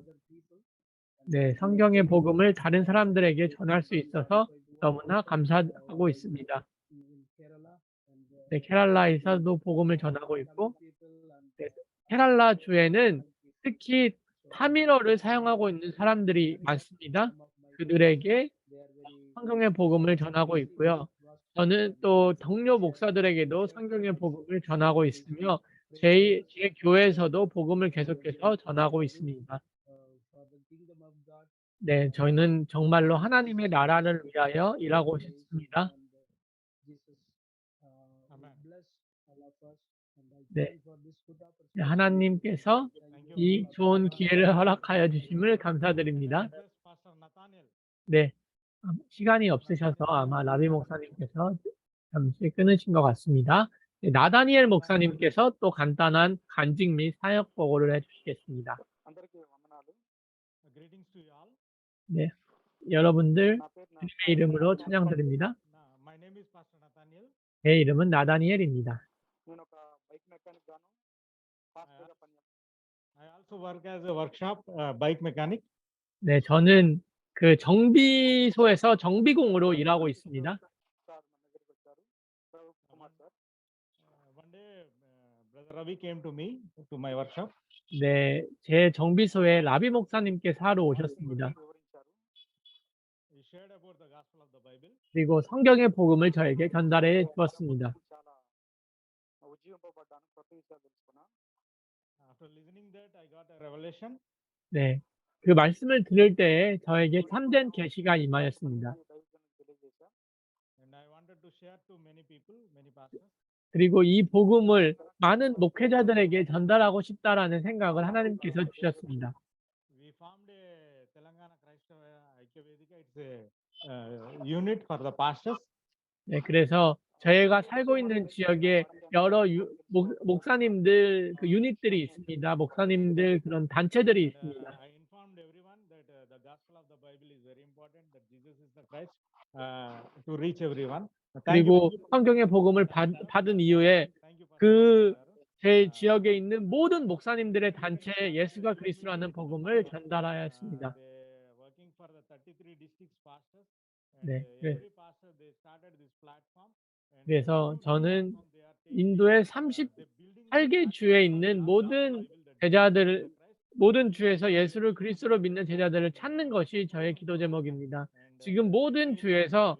네, 성경의 복음을 다른 사람들에게 전할 수 있어서 너무나 감사하고 있습니다. 네, 케랄라에서도 복음을 전하고 있고, 네, 케랄라 주에는 특히 타밀어를 사용하고 있는 사람들이 많습니다. 그들에게 성경의 복음을 전하고 있고요. 저는 또 동료 목사들에게도 성경의 복음을 전하고 있으며 제 교회에서도 복음을 계속해서 전하고 있습니다. 네, 저희는 정말로 하나님의 나라를 위하여 일하고 싶습니다. 네, 하나님께서 이 좋은 기회를 허락하여 주심을 감사드립니다. 네, 시간이 없으셔서 아마 라비 목사님께서 잠시 끊으신 것 같습니다. 네, 나다니엘 목사님께서 또 간단한 간증 및 사역 보고를 해주시겠습니다. 네, 여러분들 주님의 이름으로 찬양드립니다. 제 이름은 나다니엘입니다. I also work as a workshop bike mechanic. 네, 저는 그 정비소에서 정비공으로 일하고 있습니다. One day, Brother Ravi came to me to my workshop. 네, 제 정비소에 라비 목사님께서 하러 오셨습니다. He shared about the gospel of the Bible. 그리고 성경의 복음을 저에게 전달해 주었습니다. After listening that, I got a revelation. 네, 그 말씀을 들을 때에 저에게 참된 계시가 임하였습니다. And I wanted to share to many people, many pastors. 그리고 이 복음을 많은 목회자들에게 전달하고 싶다라는 생각을 하나님께서 주셨습니다. We formed a Telangana Christ Aikya Vedika. It's a unit for the pastors. 네, 그래서 저희가 살고 있는 지역에 여러 목사님들 그 유닛들이 있습니다. 목사님들 그런 단체들이 있습니다. I informed everyone that the gospel of the Bible is very important. That Jesus is the Christ to reach everyone. 그리고 성경의 복음을 받은 이후에 그 제 지역에 있는 모든 목사님들의 단체에 예수가 그리스도라는 복음을 전달하였습니다. 네, 그래서 저는 인도의 38개 주에 있는 모든 제자들, 모든 주에서 예수를 그리스도로 믿는 제자들을 찾는 것이 저의 기도 제목입니다. 지금 모든 주에서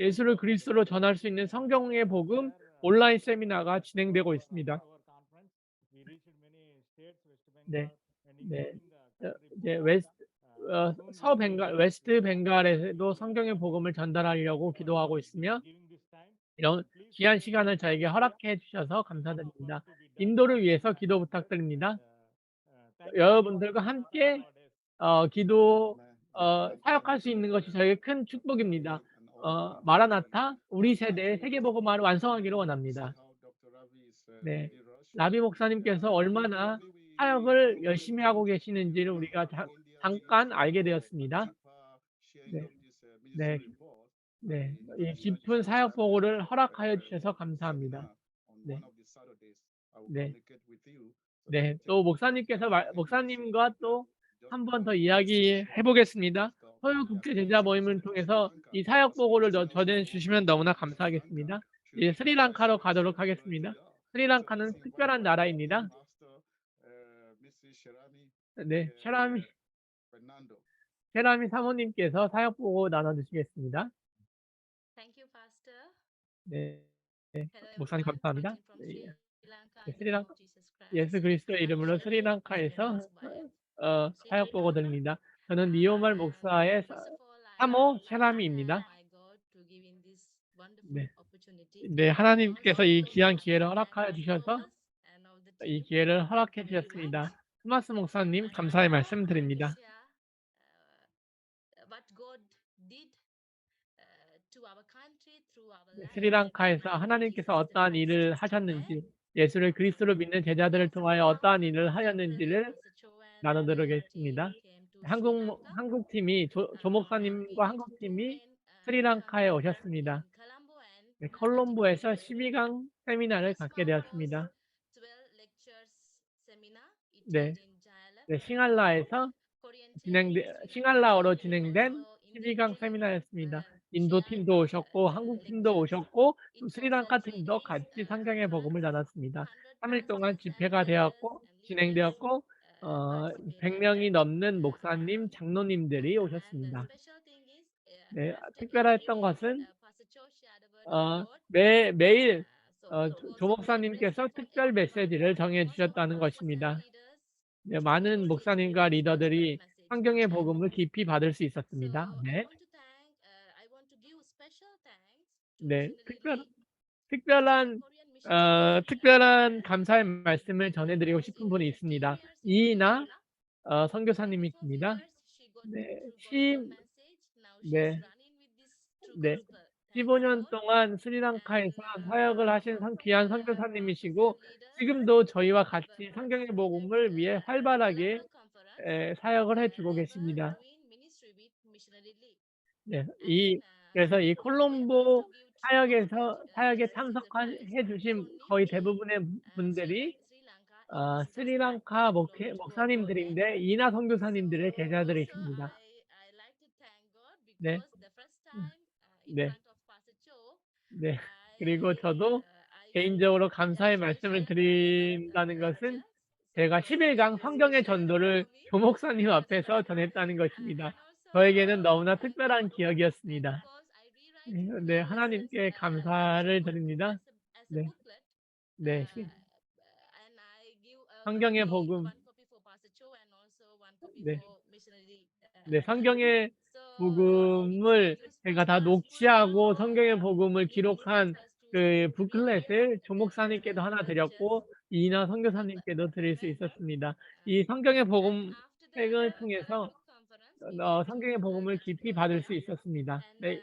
예수를 그리스도로 전할 수 있는 성경의 복음 온라인 세미나가 진행되고 있습니다. 네, 네, 이제 웨스트 벵갈에도 성경의 복음을 전달하려고 기도하고 있으며 이런 귀한 시간을 저에게 허락해 주셔서 감사드립니다. 인도를 위해서 기도 부탁드립니다. 여러분들과 함께 사역할 수 있는 것이 저에게 큰 축복입니다. 마라나타 우리 세대의 세계복음화를 완성하기를 원합니다. 네, 라비 목사님께서 얼마나 사역을 열심히 하고 계시는지를 우리가 잠깐 알게 되었습니다. 네, 이 깊은 사역 보고를 허락하여 주셔서 감사합니다. 네, 또 목사님과 또 한 번 더 이야기해 보겠습니다. 서울 국제 제자 모임을 통해서 이 사역 보고를 전해 주시면 너무나 감사하겠습니다. 이제 스리랑카로 가도록 하겠습니다. 스리랑카는 특별한 나라입니다. 네, 셰라미 사모님께서 사역 보고 나눠주시겠습니다. 네, 목사님 감사합니다. 스리랑카 예수 그리스도의 이름으로 스리랑카에서 사역 보고 드립니다. 저는 니오말 목사의 사모 셰라미입니다. 네, 하나님께서 이 귀한 기회를 허락하여 주셔서 이 기회를 허락해 주셨습니다. 토마스 목사님 감사의 말씀 드립니다. 스리랑카에서 하나님께서 어떠한 일을 하셨는지, 예수를 그리스도로 믿는 제자들을 통하여 어떠한 일을 하였는지를 나눠드리겠습니다. 한국팀이 조 목사님과 한국팀이 스리랑카에 오셨습니다. 네, 콜롬보에서 12강 세미나를 갖게 되었습니다. 네, 싱할라어로 진행된 12강 세미나였습니다. 인도 팀도 오셨고 한국 팀도 오셨고 스리랑카 팀도 같이 성경의 복음을 나눴습니다. 3일 동안 집회가 진행되었고 100명이 넘는 목사님, 장로님들이 오셨습니다. 네, 특별했던 것은 매일 조 목사님께서 특별 메시지를 정해 주셨다는 것입니다. 네, 많은 목사님과 리더들이 성경의 복음을 깊이 받을 수 있었습니다. 네. 네, 특별한 감사의 말씀을 전해드리고 싶은 분이 있습니다. 이나 선교사님이십니다. 네, 네, 네. 15년 동안 스리랑카에서 사역을 하신 귀한 선교사님이시고 지금도 저희와 같이 성경의 복음을 위해 활발하게 사역을 해주고 계십니다. 네, 그래서 이 콜롬보 사역에 참석해 주신 거의 대부분의 분들이 스리랑카 목사님들인데 이나 선교사님들의 제자들이십니다. 네. 네. 네. 그리고 저도 개인적으로 감사의 말씀을 드린다는 것은 제가 10일간 성경의 전도를 조 목사님 앞에서 전했다는 것입니다. 저에게는 너무나 특별한 기억이었습니다. 네, 하나님께 감사를 드립니다. 네. 네. 성경의 복음. 네. 네, 성경의 복음을 제가 다 녹취하고 성경의 복음을 기록한 그 북클렛을 조 목사님께도 하나 드렸고 이나 선교사님께도 드릴 수 있었습니다. 이 성경의 복음 책을 통해서 성경의 복음을 깊이 받을 수 있었습니다. 네,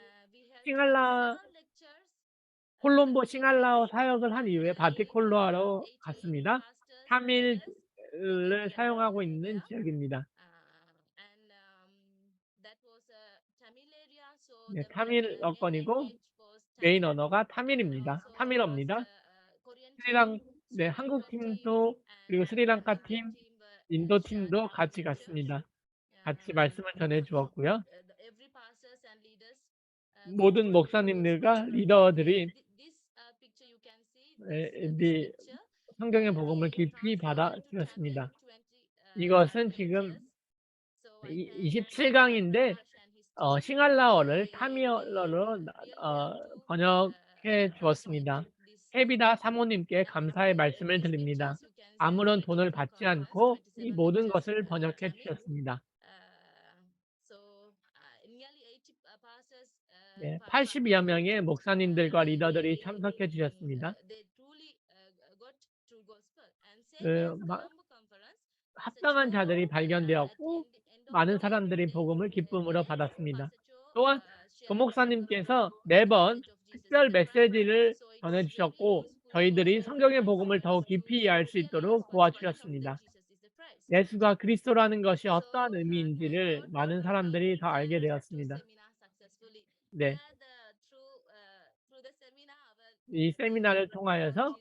콜롬보 싱알라오 사역을 한 이후에 바티콜로아로 갔습니다. 3일을 사용하고 있는 지역입니다. 네, 타밀어권이고 메인 언어가 타밀어입니다. 네, 한국 팀도 그리고 스리랑카 팀, 인도 팀도 같이 갔습니다. 같이 말씀을 전해 주었고요. 모든 목사님들과 리더들이 성경의 복음을 깊이 받아 주었습니다. 이것은 지금 27강인데 싱할라어를 타미어로 번역해 주었습니다. 헤비다 사모님께 감사의 말씀을 드립니다. 아무런 돈을 받지 않고 이 모든 것을 번역해 주셨습니다. 네, 80여 명의 목사님들과 리더들이 참석해 주셨습니다. 합당한 자들이 발견되었고 많은 사람들이 복음을 기쁨으로 받았습니다. 또한 조 목사님께서 매번 특별 메시지를 전해주셨고 저희들이 성경의 복음을 더욱 깊이 이해할 수 있도록 도와주셨습니다. 예수가 그리스도라는 것이 어떠한 의미인지를 많은 사람들이 더 알게 되었습니다. 네. 이 세미나를 통하여서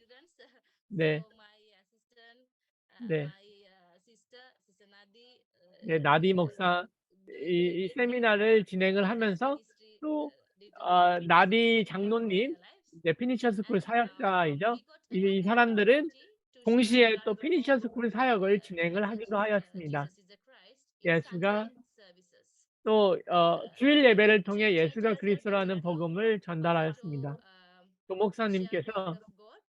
네. 네. 네, 나디 목사 이 세미나를 진행을 하면서 또 나디 장로님 피니셔 스쿨 사역자이죠. 이 사람들은 동시에 또 피니셔 스쿨 사역을 진행을 하기도 하였습니다. 예수가 또 주일 예배를 통해 예수가 그리스도라는 복음을 전달하였습니다. 조 목사님께서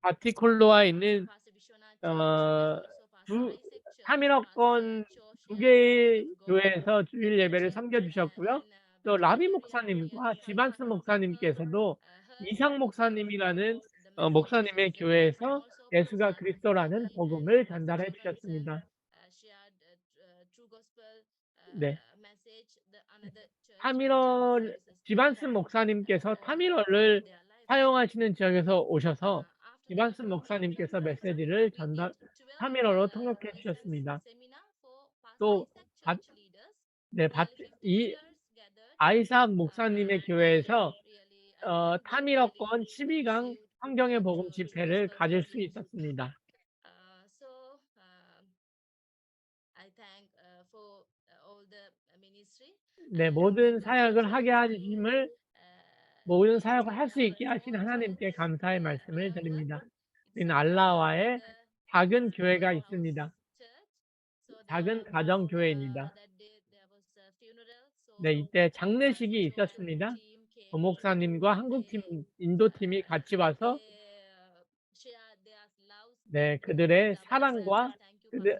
바티콜로아에 있는 타밀어권 2개의 교회에서 주일 예배를 섬겨 주셨고요. 또 라비 목사님과 지반스 목사님께서도 이상 목사님이라는 목사님의 교회에서 예수가 그리스도라는 복음을 전달해 주셨습니다. 네. 지반스 목사님께서 타밀어를 사용하시는 지역에서 오셔서 지반스 목사님께서 메시지를 타밀어로 통역해 주셨습니다. 또 아이삭 목사님의 교회에서 타밀어권 12강 성경의 복음 집회를 가질 수 있었습니다. 네, 모든 사역을 하게 하심을 모든 사역을 할 수 있게 하신 하나님께 감사의 말씀을 드립니다. 우리는 알라와의 작은 교회가 있습니다. 작은 가정 교회입니다. 네, 이때 장례식이 있었습니다. 목사님과 한국팀, 인도팀이 같이 와서 네, 그들의 사랑과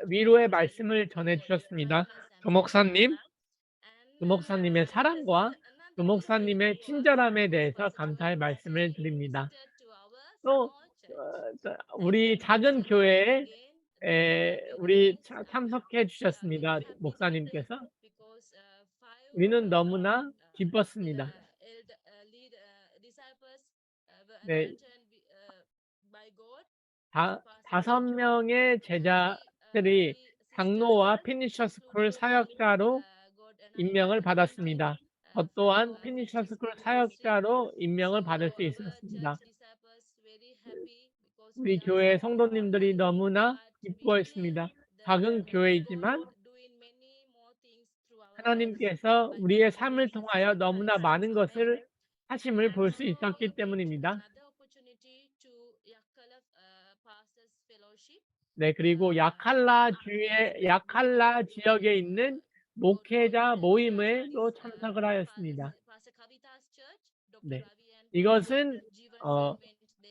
위로의 말씀을 전해주셨습니다. 목사님의 사랑과 목사님의 친절함에 대해서 감사의 말씀을 드립니다. 또 우리 작은 교회에 우리 참석해 주셨습니다. 목사님께서. 우리는 너무나 기뻤습니다. 네, 5명의 제자들이 장로와 피니셔 스쿨 사역자로 임명을 받았습니다. 저 또한 피니셔 스쿨 사역자로 임명을 받을 수 있었습니다. 우리 교회 성도님들이 너무나 기뻐했습니다. 작은 교회이지만 하나님께서 우리의 삶을 통하여 너무나 많은 것을 하심을 볼 수 있었기 때문입니다. 네, 그리고 야칼라 지역에 있는 목회자 모임에도 참석을 하였습니다. 네, 이것은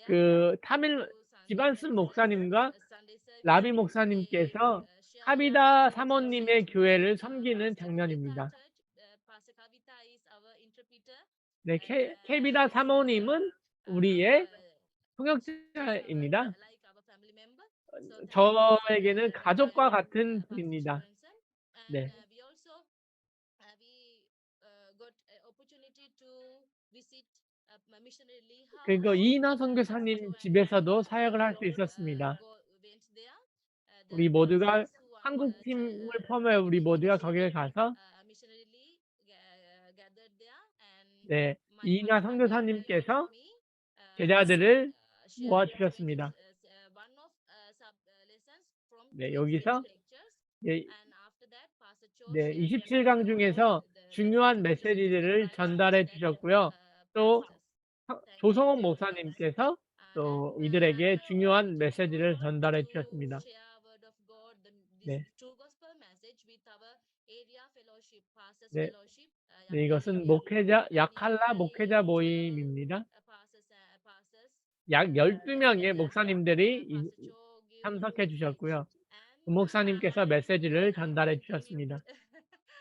그 지반슨 목사님과 라비 목사님께서 카비다 사모님의 교회를 섬기는 장면입니다. 네, 케비다 사모님은 우리의 통역자입니다. 저에게는 가족과 같은 분입니다. 네. 그리고 이인하 선교사님 집에서도 사역을 할 수 있었습니다. 우리 모두가 한국 팀을 포함해 우리 모두가 거기에 가서 네, 이인하 선교사님께서 제자들을 모아주셨습니다. 네, 여기서 네, 27강 중에서 중요한 메시지들을 전달해 주셨고요. 또 조성원 목사님께서 또 이들에게 중요한 메시지를 전달해 주셨습니다. 네. 네. 네, 이것은 야칼라 목회자 모임입니다. 약 12명의 목사님들이 참석해 주셨고요. 목사님께서 메시지를 전달해 주셨습니다.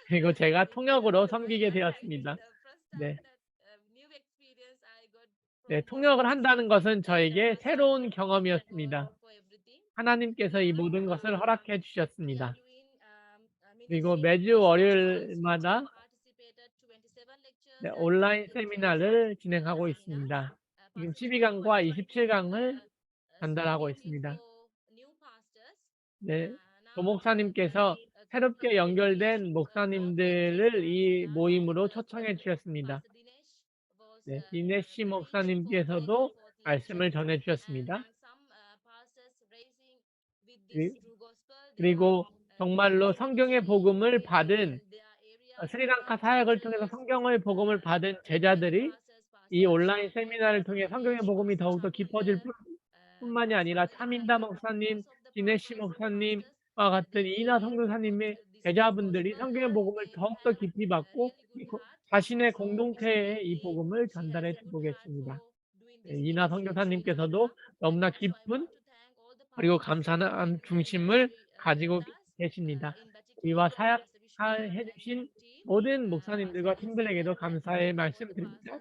그리고 제가 통역으로 섬기게 되었습니다. 네. 네, 통역을 한다는 것은 저에게 새로운 경험이었습니다. 하나님께서 이 모든 것을 허락해 주셨습니다. 그리고 매주 월요일마다 네, 온라인 세미나를 진행하고 있습니다. 지금 12강과 27강을 전달하고 있습니다. 네, 목사님께서 새롭게 연결된 목사님들을 이 모임으로 초청해 주셨습니다. 네, 디네시 목사님께서도 말씀을 전해 주셨습니다. 그리고 정말로 성경의 복음을 받은 스리랑카 사역을 통해서 성경의 복음을 받은 제자들이 이 온라인 세미나를 통해 성경의 복음이 더욱더 깊어질 뿐만이 아니라 차민다 목사님, 디네시 목사님과 같은 이인하 선교사님의 제자분들이 성경의 복음을 더욱더 깊이 받고 자신의 공동체에 이 복음을 전달해 주고 계십니다. 이인하 선교사님께서도 너무나 깊은 그리고 감사한 중심을 가지고 계십니다. 우리와 사역해 주신 모든 목사님들과 팀들에게도 감사의 말씀드립니다.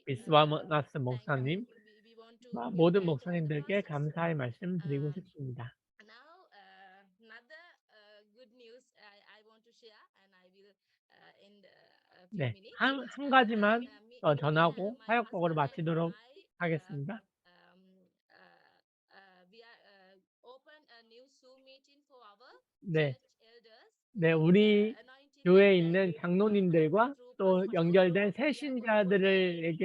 비스와나스 목사님, 모든 목사님들께 감사의 말씀 드리고 싶습니다. 네, 한 가지만 전하고 사역복으로 마치도록 하겠습니다. 네, 네, 우리 교회에 있는 장로님들과 또 연결된 새신자들을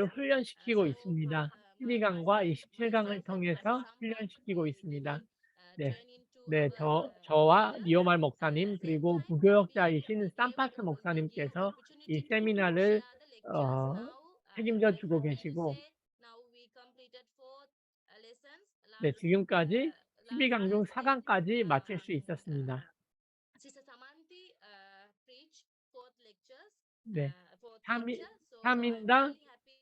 훈련시키고 있습니다. 12강과 27강을 통해서 훈련시키고 있습니다. 네, 네, 저와 니오말 목사님 그리고 부교역자이신 산파스 목사님께서 이 세미나를 책임져 주고 계시고 네, 지금까지 12강 중 4강까지 마칠 수 있었습니다. 네, 3인당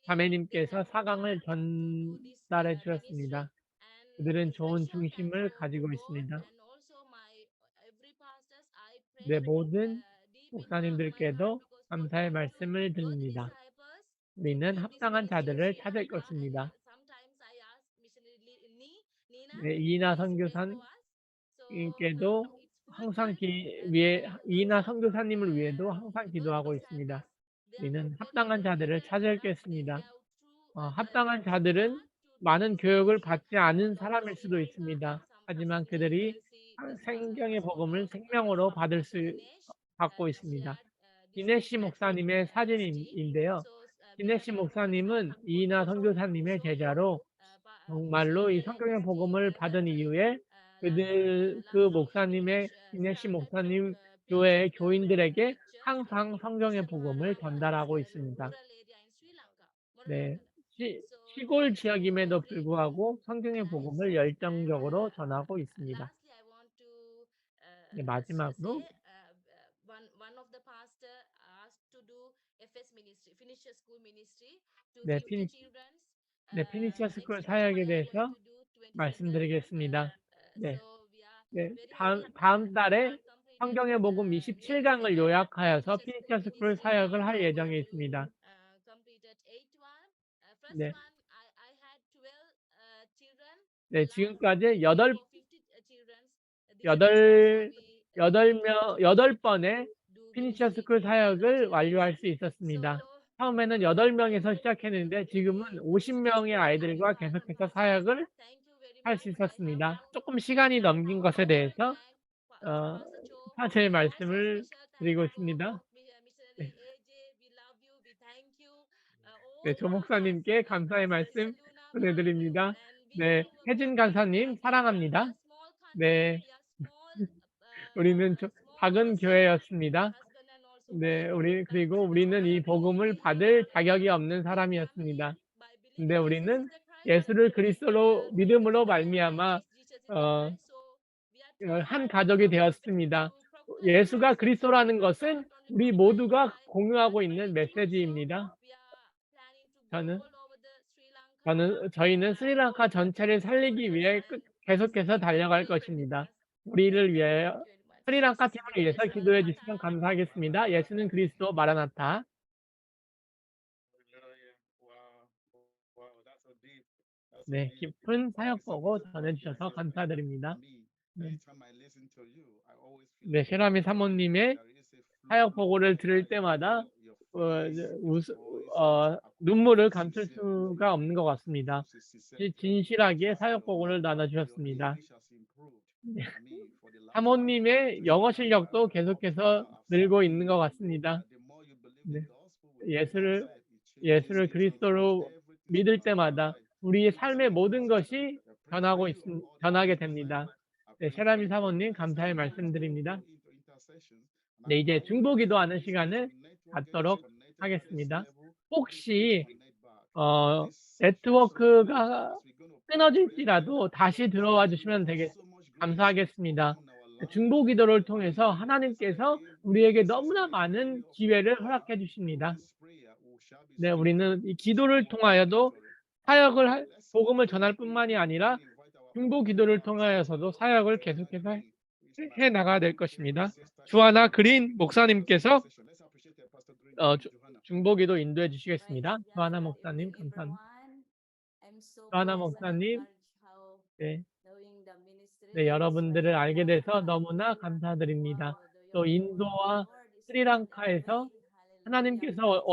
자매님께서 4강을 전달해 주셨습니다. 그들은 좋은 중심을 가지고 있습니다. 네, 모든 목사님들께도 감사의 말씀을 드립니다. 우리는 합당한 자들을 찾을 것입니다. 네, 이나 선교사님께도 항상 이나 선교사님을 위해도 항상 기도하고 있습니다. 우리는 합당한 자들을 찾겠습니다. 합당한 자들은 많은 교육을 받지 않은 사람일 수도 있습니다. 하지만 그들이 생명의 복음을 생명으로 받고 있습니다. 디네시 목사님의 사진인데요. 디네시 목사님은 이나 선교사님의 제자로 정말로 이 성경의 복음을 받은 이후에 그 목사님의 디네시 목사님 교회의 교인들에게 항상 성경의 복음을 전달하고 있습니다. 네, 시골 지역임에도 불구하고 성경의 복음을 열정적으로 전하고 있습니다. 네, 마지막으로 피니셔 스쿨 사역에 대해서 말씀드리겠습니다. 네, 다음 달에 성경의 복음 27강을 요약하여서 피니셔 스쿨 사역을 할 예정에 있습니다. 네, 지금까지 8번의 피니셔 스쿨 사역을 완료할 수 있었습니다. 처음에는 8명에서 시작했는데 지금은 50명의 아이들과 계속해서 사역을 할 수 있었습니다. 조금 시간이 넘긴 것에 대해서 사죄의 말씀을 드리고 있습니다. 네, 조 목사님께 감사의 말씀 보내드립니다. 네, 혜진 간사님 사랑합니다. 네, 우리는 작은 교회였습니다. 네, 그리고 우리는 이 복음을 받을 자격이 없는 사람이었습니다. 근데 우리는 예수를 그리스도로 믿음으로 말미암아 한 가족이 되었습니다. 예수가 그리스도라는 것은 우리 모두가 공유하고 있는 메시지입니다. 저희는 스리랑카 전체를 살리기 위해 계속해서 달려갈 것입니다. 우리를 위하여 스리랑카 팀을 위해서 기도해 주시면 감사하겠습니다. 예수는 그리스도 마라나타. 네, 깊은 사역 보고 전해주셔서 감사드립니다. 네, 세라미 사모님의 사역 보고를 들을 때마다 눈물을 감출 수가 없는 것 같습니다. 진실하게 사역 보고를 나눠주셨습니다. 네. 사모님의 영어 실력도 계속해서 늘고 있는 것 같습니다. 네. 예수를 그리스도로 믿을 때마다 우리의 삶의 모든 것이 변하게 됩니다. 네, 셰라미 사모님 감사의 말씀드립니다. 네, 이제 중보 기도하는 시간을 갖도록 하겠습니다. 혹시 네트워크가 끊어질지라도 다시 들어와 주시면 감사하겠습니다. 중보 기도를 통해서 하나님께서 우리에게 너무나 많은 기회를 허락해 주십니다. 네, 우리는 이 기도를 통하여도 복음을 전할 뿐만이 아니라 중보 기도를 통하여서도 사역을 계속해서 해 나가야 될 것입니다. 주하나 그린 목사님께서 중보기도 인도해 주시겠습니다. 주하나 목사님 감사합니다. 주하나 목사님, 네, 여러분들을 알게 돼서 너무나 감사드립니다. 또 인도와 스리랑카에서 하나님께서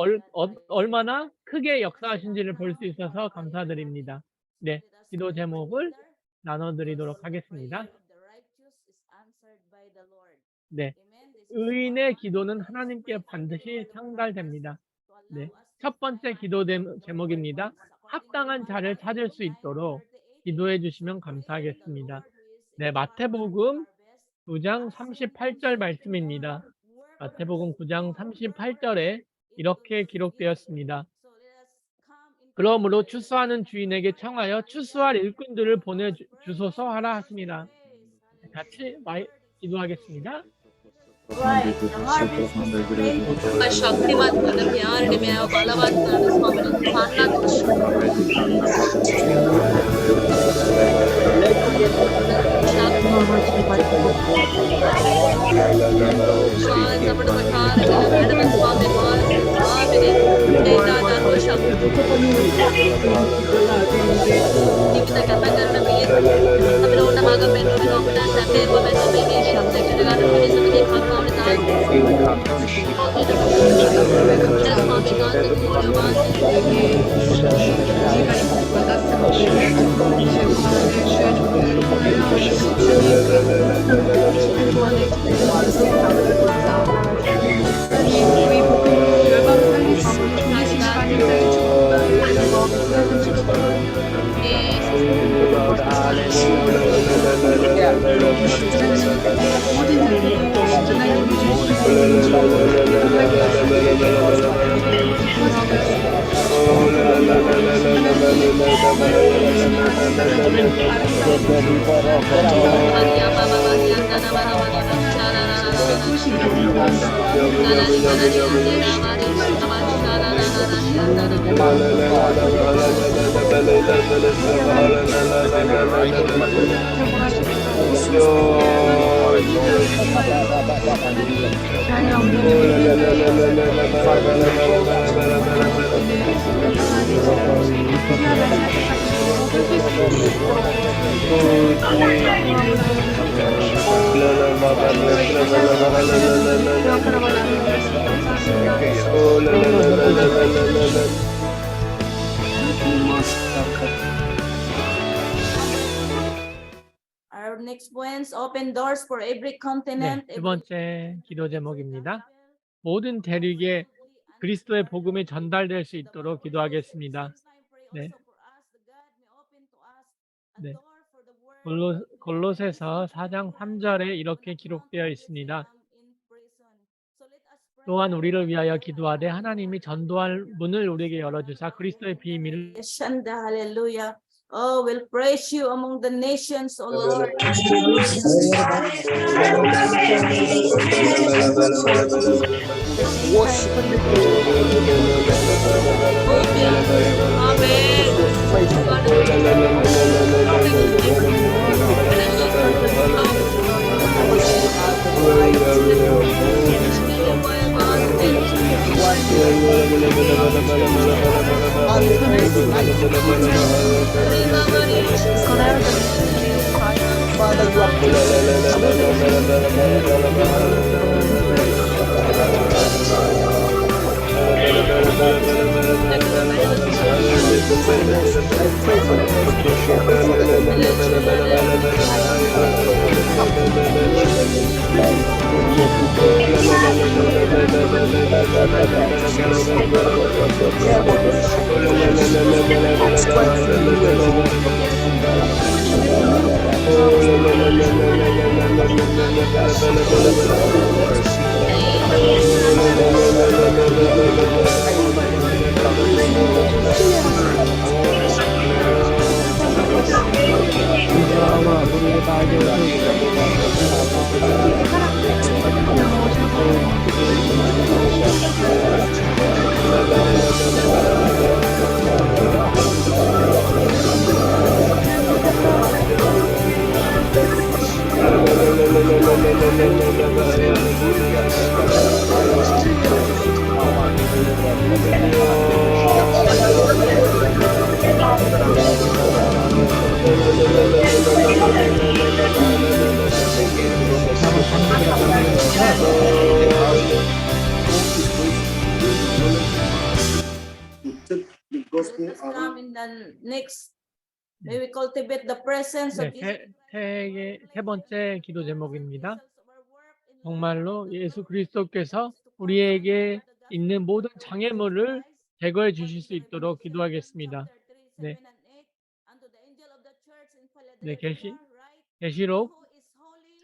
얼마나 크게 역사하신지를 볼 수 있어서 감사드립니다. 네, 기도 제목을 나눠드리도록 하겠습니다. 네, 의인의 기도는 하나님께 반드시 상달됩니다. 네, 첫 번째 기도 제목입니다. 합당한 자를 찾을 수 있도록 기도해 주시면 감사하겠습니다. 네, 마태복음 9장 38절 말씀입니다. 마태복음 9장 38절에 이렇게 기록되었습니다. 그러므로 추수하는 주인에게 청하여 추수할 일꾼들을 보내주소서 하라 하시니라. 같이 기도하겠습니다. శక్తివంతుడు జ్ఞానుడి మేము బలవంతుడు స్వామిని Our next points, open doors for every continent. 두 번째 기도 제목입니다. 모든 대륙에 그리스도의 복음이 전달될 수 있도록 기도하겠습니다. 네. 네. 골로새서 4장 3절에 이렇게 기록되어 있습니다. 또한 우리를 위하여 기도하되 하나님이 전도할 문을 우리에게 열어주사 그리스도의 비밀을 Hallelujah. Oh, we'll praise you among the nations, O Lord. Let's come in the next. May we cultivate the presence of Jesus. 세 번째 기도 제목입니다. 정말로 예수 그리스도께서 우리에게 있는 모든 장애물을 제거해 주실 수 있도록 기도하겠습니다. 네. 네, 계시록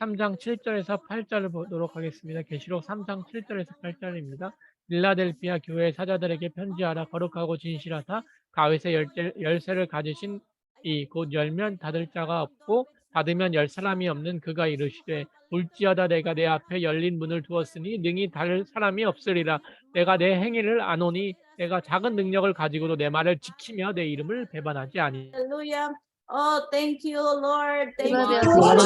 3장 7절에서 8절을 보도록 하겠습니다. 계시록 3장 7절에서 8절입니다. 빌라델피아 교회 사자들에게 편지하라. 거룩하고 진실하사 다윗의 열쇠를 가지신 이 곧 열면 닫을 자가 없고 닫으면 열 사람이 없는 그가 이르시되 볼지어다 내가 내 앞에 열린 문을 두었으니 능히 닫을 사람이 없으리라. 내가 내 행위를 아노니 내가 작은 능력을 가지고도 내 말을 지키며 내 이름을 배반하지 아니. Hallelujah. Oh, thank you, Lord. Thank 이거에 you. 대해서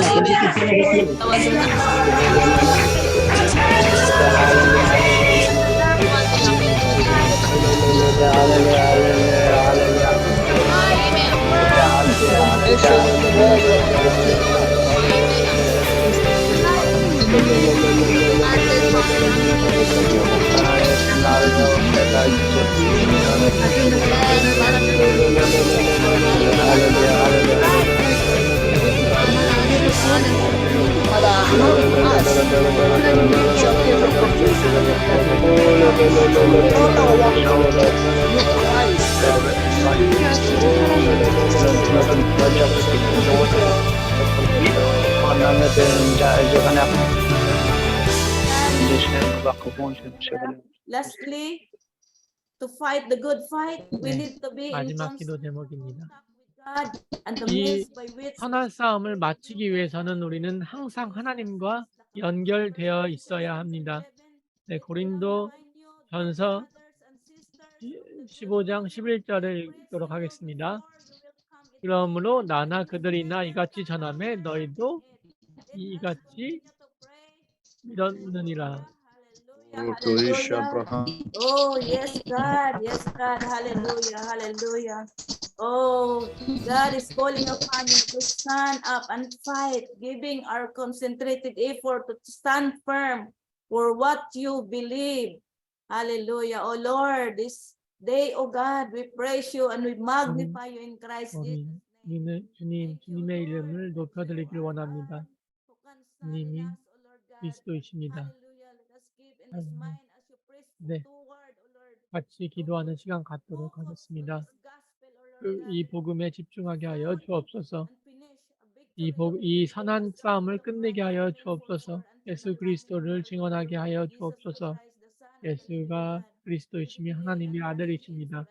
Lastly, to fight the good fight, we 네, need to be in 마지막 기도 constant 제목입니다. contact with God and the 이 means by which 선한 싸움을 마치기 위해서는 우리는 항상 하나님과 연결되어 있어야 합니다. 네, 고린도 전서 15장 11절을 읽도록 하겠습니다. 그러므로 나나 그들이나 이같이 전하매 너희도 이같이 믿었느니라. To Ish Abraham. Oh, yes, God. Yes, God. Hallelujah. Hallelujah. Oh, God is calling upon you to stand up and fight, giving our concentrated effort to stand firm for what you believe. Hallelujah. Oh, Lord, this day, oh God, we praise you and we magnify you in Christ Jesus. 주님의 이름을 높여드리길 원합니다. 주님이 그리스도이십니다. 네, 같이 기도하는 시간 갖도록 하겠습니다. 이 복음에 집중하게 하여 주옵소서. 이 선한 싸움을 끝내게 하여 주옵소서. 예수 그리스도를 증언하게 하여 주옵소서. 예수가 그리스도이심이 하나님의 아들이십니다.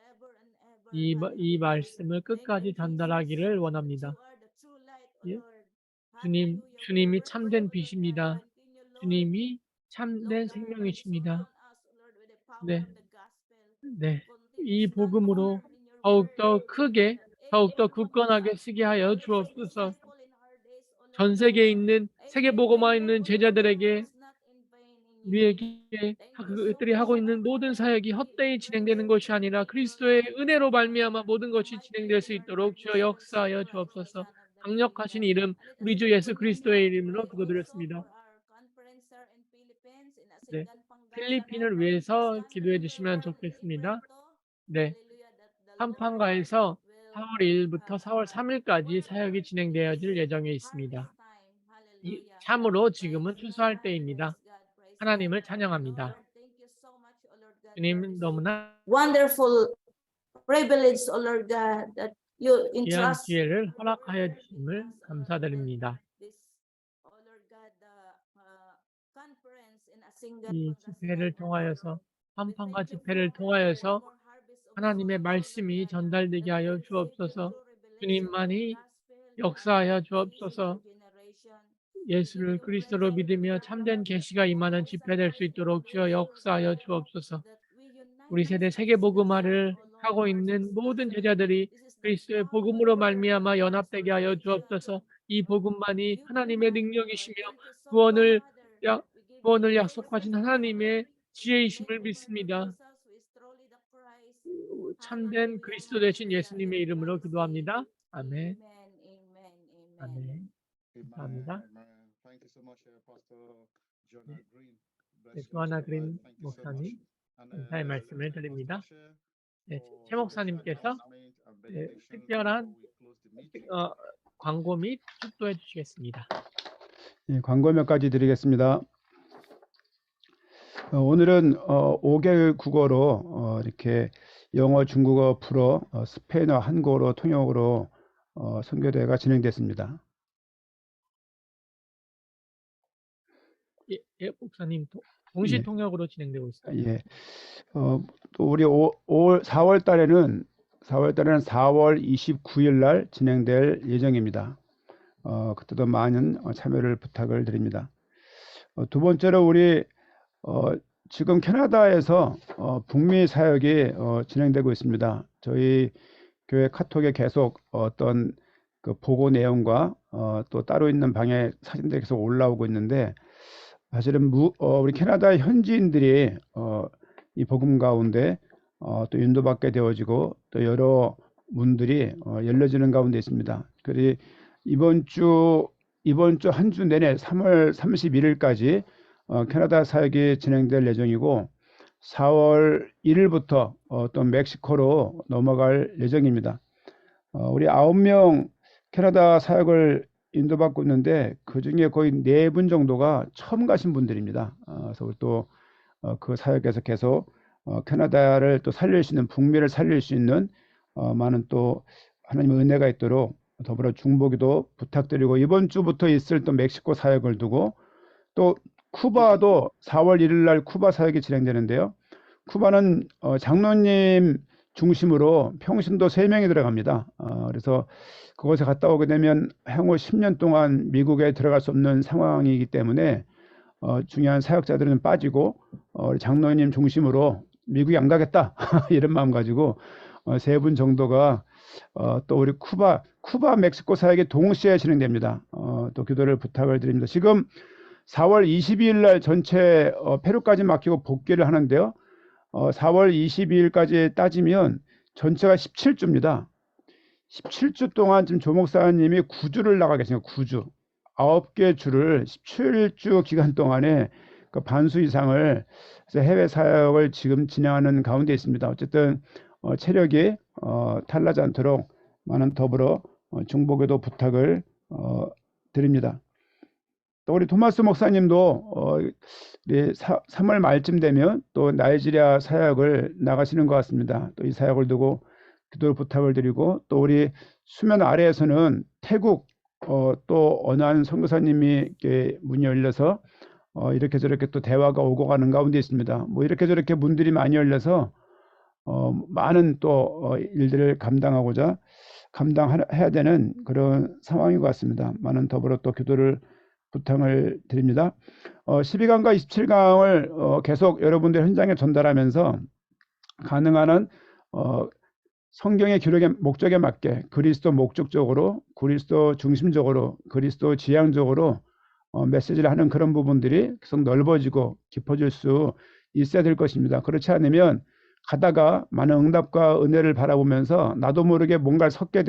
이 말씀을 끝까지 전달하기를 원합니다. 예? 주님이 참된 빛입니다. 주님이 참된 생명이십니다. 네, 네. 이 복음으로 더욱더 크게, 더욱더 굳건하게 쓰게 하여 주옵소서. 전 세계에 있는 세계복음화에 있는 제자들에게 우리에게 그들이 하고 있는 모든 사역이 헛되이 진행되는 것이 아니라 그리스도의 은혜로 말미암아 모든 것이 진행될 수 있도록 주여 역사하여 주옵소서. 강력하신 이름 우리 주 예수 그리스도의 이름으로 기도드렸습니다. 네, 필리핀을 위해서 기도해 주시면 좋겠습니다. 네, 한판가에서 4월 1일부터 4월 3일까지 사역이 진행되어질 예정에 있습니다. 참으로 지금은 추수할 때입니다. 하나님을 찬양합니다. 주님 너무나 Wonderful privilege, O Lord God, that you 귀한 entrust 기회를 허락하여 주심을 감사드립니다. 이 집회를 통하여서 한판과 집회를 통하여서 하나님의 말씀이 전달되게 하여 주옵소서. 주님만이 역사하여 주옵소서. 예수를 그리스도로 믿으며 참된 계시가 임하는 집회 될 수 있도록 주여 역사하여 주옵소서. 우리 세대 세계복음화를 하고 있는 모든 제자들이 그리스도의 복음으로 말미암아 연합되게 하여 주옵소서. 이 복음만이 하나님의 능력이시며 구원을 약속하신 하나님의 지혜이심을 믿습니다. 참된 그리스도 되신 예수님의 이름으로 기도합니다. 아멘. 아멘. 감사합니다. 네, 조하나 그린 목사님 감사의 말씀을 드립니다. 네, 최 목사님께서 특별한 광고 및 축도해 주시겠습니다. 네, 광고 몇 가지 드리겠습니다. 오늘은 5개월 국어로 이렇게 영어, 중국어, 불어, 스페인어, 한국어로 통역으로 선교대회가 진행됐습니다. 예, 목사님 동시 통역으로 진행되고 있습니다. 예. 또 우리 4월 달에는 4월 29일 날 진행될 예정입니다. 그때도 많은 참여를 부탁을 드립니다. 두 번째로 우리 지금 캐나다에서 북미 사역이 진행되고 있습니다. 저희 교회 카톡에 계속 어떤 그 보고 내용과 또 따로 있는 방에 사진들이 계속 올라오고 있는데, 사실은 우리 캐나다 현지인들이 이 복음 가운데 또 인도받게 되어지고 또 여러 문들이 열려지는 가운데 있습니다. 그리고 이번 주 한 주 내내 3월 31일까지 캐나다 사역이 진행될 예정이고, 4월 1일부터 또 멕시코로 넘어갈 예정입니다. 우리 9명 캐나다 사역을 인도받고 있는데, 그 중에 거의 4분 정도가 처음 가신 분들입니다. 그래서 또 그 사역에서 계속 캐나다를 또 살릴 수 있는, 북미를 살릴 수 있는 많은 또 하나님의 은혜가 있도록 더불어 중보기도 부탁드리고, 이번 주부터 있을 또 멕시코 사역을 두고, 또 쿠바도 4월 1일 날 쿠바 사역이 진행되는데요. 쿠바는 장로님 중심으로 평신도 3명이 들어갑니다. 그래서 그곳에 갔다 오게 되면 향후 10년 동안 미국에 들어갈 수 없는 상황이기 때문에 중요한 사역자들은 빠지고 우리 장로님 중심으로 미국에 안 가겠다 이런 마음 가지고 3분 정도가 또 우리 쿠바 멕시코 사역이 동시에 진행됩니다. 또 기도를 부탁을 드립니다. 지금 4월 22일 날 전체 페루까지 맡기고 복귀를 하는데요. 4월 22일까지 따지면 전체가 17주입니다. 17주 동안 지금 조 목사님이 9주를 나가 계십니다. 9주. 9개 주를 17주 기간 동안에 그 반수 이상을 해외 사역을 지금 진행하는 가운데 있습니다. 어쨌든 체력이 탈나지 않도록 많은 더불어 중보기도 부탁을 드립니다. 또 우리 토마스 목사님도 3월 말쯤 되면 또 나이지리아 사역을 나가시는 것 같습니다. 또 이 사역을 두고 기도를 부탁을 드리고, 또 우리 수면 아래에서는 태국 또 어느 한 선교사님이 문이 열려서 이렇게 저렇게 또 대화가 오고 가는 가운데 있습니다. 뭐 이렇게 저렇게 문들이 많이 열려서 많은 또 일들을 감당해야 되는 그런 상황인 것 같습니다. 많은 더불어 또 기도를 부탁을 드립니다. 12강과 27강을 계속 여러분들 현장에 전달하면서 가능한 한 성경의 기록의 목적에 맞게 그리스도 목적적으로, 그리스도 중심적으로, 그리스도 지향적으로 메시지를 하는 그런 부분들이 계속 넓어지고 깊어질 수 있어야 될 것입니다. 그렇지 않으면 가다가 많은 응답과 은혜를 바라보면서 나도 모르게 뭔가를 섞게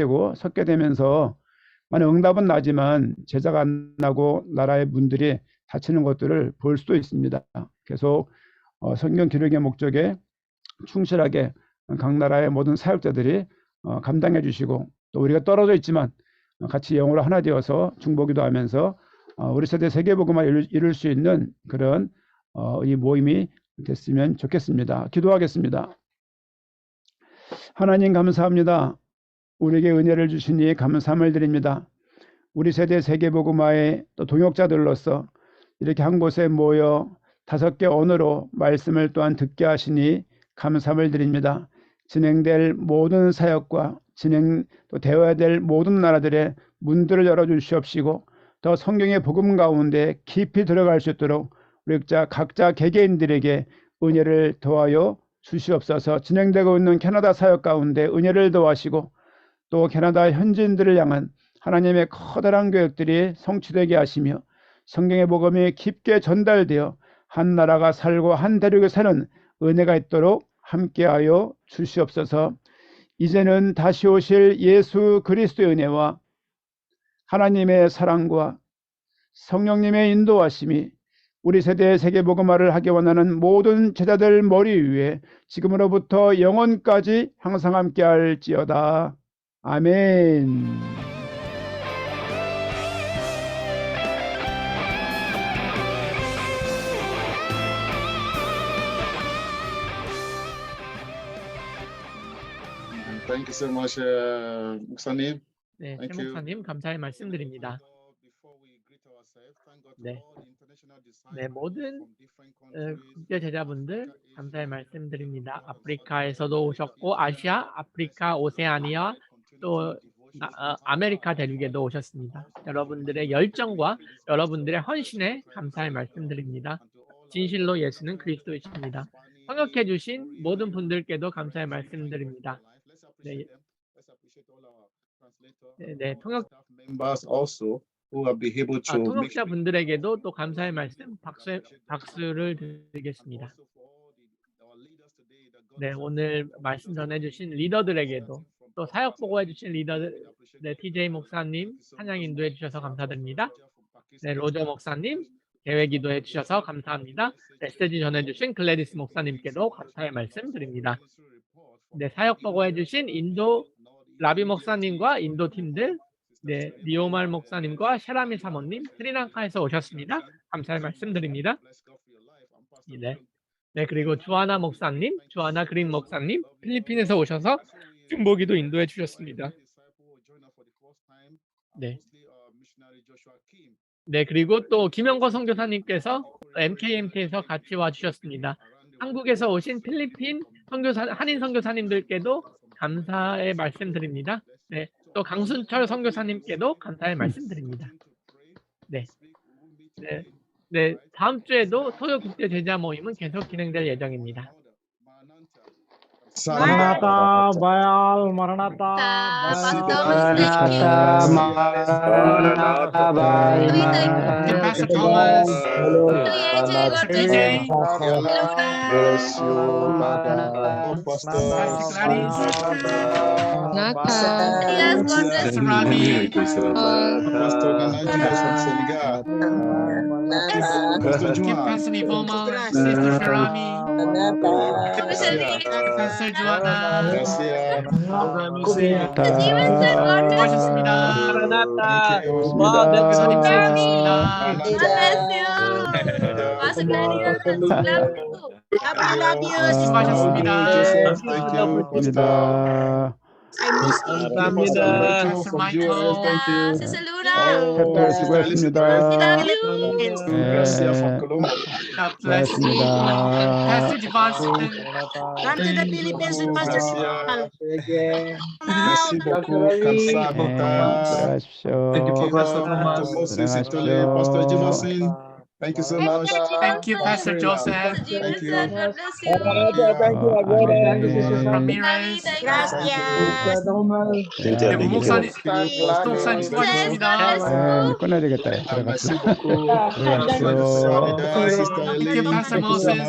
되면서 많은 응답은 나지만 제자가 안 나고 나라의 문들이 닫히는 것들을 볼 수도 있습니다. 계속 성경 기록의 목적에 충실하게 각 나라의 모든 사역자들이 감당해 주시고, 또 우리가 떨어져 있지만 같이 영으로 하나 되어서 중보기도 하면서 우리 세대 세계복음을 이룰 수 있는 그런 이 모임이 됐으면 좋겠습니다. 기도하겠습니다. 하나님 감사합니다. 우리에게 은혜를 주시니 감사함을 드립니다. 우리 세대 세계복음화의 또 동역자들로서 이렇게 한 곳에 모여 5개 언어로 말씀을 또한 듣게 하시니 감사함을 드립니다. 진행될 모든 사역과 또 되어야 될 모든 나라들의 문들을 열어주시옵시고, 더 성경의 복음 가운데 깊이 들어갈 수 있도록 우리 각자 개개인들에게 은혜를 더하여 주시옵소서. 진행되고 있는 캐나다 사역 가운데 은혜를 더하시고, 또 캐나다 현지인들을 향한 하나님의 커다란 계획들이 성취되게 하시며, 성경의 복음이 깊게 전달되어 한 나라가 살고 한 대륙에 사는 은혜가 있도록 함께하여 주시옵소서. 이제는 다시 오실 예수 그리스도의 은혜와 하나님의 사랑과 성령님의 인도하심이 우리 세대의 세계복음화를 하기 원하는 모든 제자들 머리 위에 지금으로부터 영원까지 항상 함께할지어다. 아멘. Thank you so much, 목사님. 네, Thank 최 you. 목사님 감사의 말씀드립니다. 네, 네, 모든 국제 제자분들 감사의 말씀드립니다. 아프리카에서도 오셨고, 아시아, 아프리카, 오세아니아, 또 아메리카 대륙에도 오셨습니다. 여러분들의 열정과 여러분들의 헌신에 감사의 말씀드립니다. 진실로 예수는 그리스도이십니다. 통역해 주신 모든 분들께도 감사의 말씀드립니다. 네, 통역 members also who have been able to make 통역자 분들에게도 또 감사의 말씀 박수를 드리겠습니다. 네, 오늘 말씀 전해주신 리더들에게도 또 사역 보고해 주신 리더들, 네, TJ 목사님 찬양 인도해 주셔서 감사드립니다. 네, 로저 목사님 계획 기도해 주셔서 감사합니다. 메시지 전해 주신 글래디스 목사님께도 감사의 말씀 드립니다. 네, 사역 보고해 주신 인도 라비 목사님과 인도 팀들, 네, 리오말 목사님과 셰라미 사모님 스리랑카에서 오셨습니다. 감사의 말씀 드립니다. 네, 그리고 주하나 목사님, 주하나 그린 목사님 필리핀에서 오셔서 중보기도 인도해 주셨습니다. 네, 그리고 또 김영거 선교사님께서 MKMT에서 같이 와주셨습니다. 한국에서 오신 필리핀 한인 선교사님들께도 감사의 말씀드립니다. 네, 또 강순철 선교사님께도 감사의 말씀드립니다. 네, 다음 주에도 토요 국제 제자 모임은 계속 진행될 예정입니다. Maranatha, Bayal, Maranatha, Pastor Thomas, TJ, bless you, Pastor Gladys, Pastor Ravi, Pastor Nananjigas from Senegal, Pastor Juan, Pastor Nipoma, Sister Sharami, Pastor Joanna, 수고하셨습니다. Maranatha. 교사님 수고하셨습니다. 수고하셨습니다. 감사합니다. 감사합니다. Pastor Michael, 팬들 수고했습니다. Gracias from Colombia. God bless you. Pastor Devonson, Come to the Philippines with Pastor Paul. Merci beaucoup. Kamsahamnida. 수고하십시오. Moses Itole, Pastor Jimasin. Thank you so much. thank you, Pastor Joseph, Thank you. Ramirez, 네, 목사님 수고하셨습니다. 끝내야 되겠다. Merci 들어갔어. beaucoup. Thank you, Pastor Moses.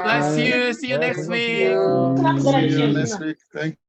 Bless you. See you next week. See you next week. Thank